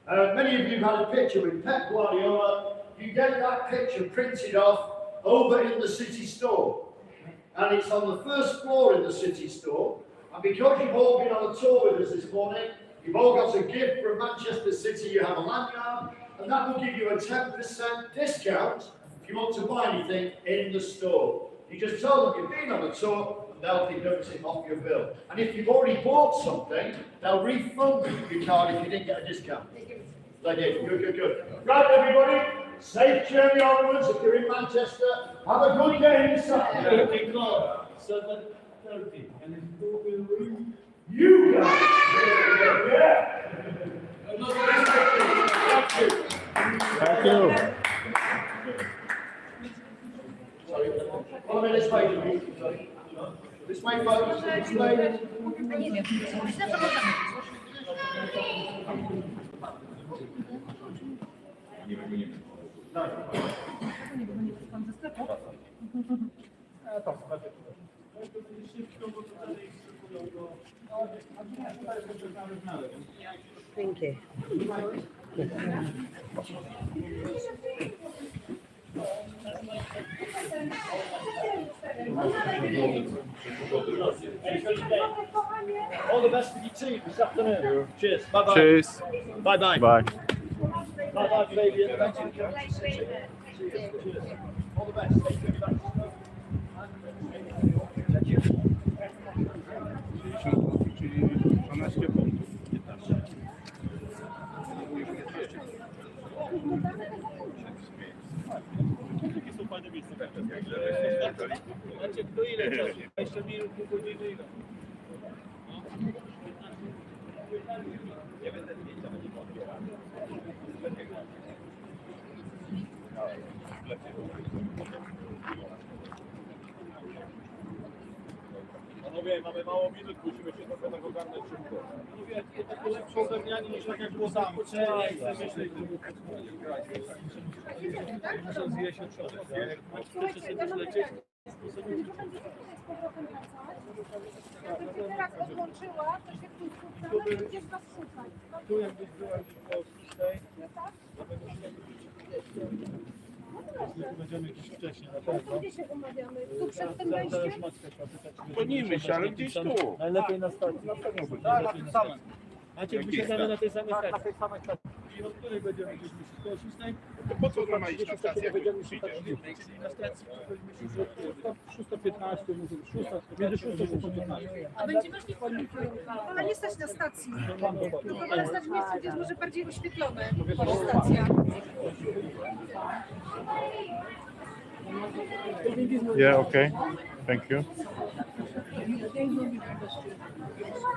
Many of you have had a picture with Pep Guardiola. You get that picture printed off over in the city store. And it's on the first floor in the city store. And because you've all been on a tour with us this morning, you've all got a gift from Manchester City. You have a lanyard, and that will give you a 10% discount if you want to buy anything in the store. You just tell them you've been on a tour, and they'll deduct it off your bill. And if you've already bought something, they'll refund your card if you didn't get a discount. They did. Good. Right, everybody. Safe journey onwards if you're in Manchester. Have a good day in Saturday. 7:30. And who will win? You guys. Yeah. Thank you. Follow me this way, please. This way, folks. This way. No. Thank you. All the best for your team this afternoon. Cheers. Bye-bye. Cheers. Bye-bye. Bye. Bye-bye, Fabian. Thank you. Cheers. All the best. Thank you. Jakie są fajne miejsca? Macie do ile czasu? 20 minut, pół godziny ile? Nie będę zdjęcia, bo nie podbieram. Panowie, mamy mało minut, musimy się trochę tak ogarnąć szybko. Panowie, to takie lepsze ogarnianie niż tak jak było tam. Muszę zjeść od przodu. Chcecie sobie zlecieć? Teraz odłączyła, to się tu spotkamy i gdzieś was szukać. Tu jakbyś była gdzieś koło 6. Tu będziemy gdzieś wcześniej, na pewno. Gdzie się umawiamy? Tu przed tym wejściem? Gonimy się, ale gdzieś tu. Najlepiej na stacji. Tak, na tym samym. Macie, wysiadamy na tej samej stacji. Na tej samej stacji. I od której będziemy gdzieś myśleć? Koło 6? To po co ma iść na stację? Będziemy szukać na stacji. 6:15, między 6 a 6:15. A będziemy szli w którym kierunku? Ale nie stać na stacji. Tylko wolę stać w miejscu, gdzie jest może bardziej oświetlone stacja. Yeah, okay. Thank you.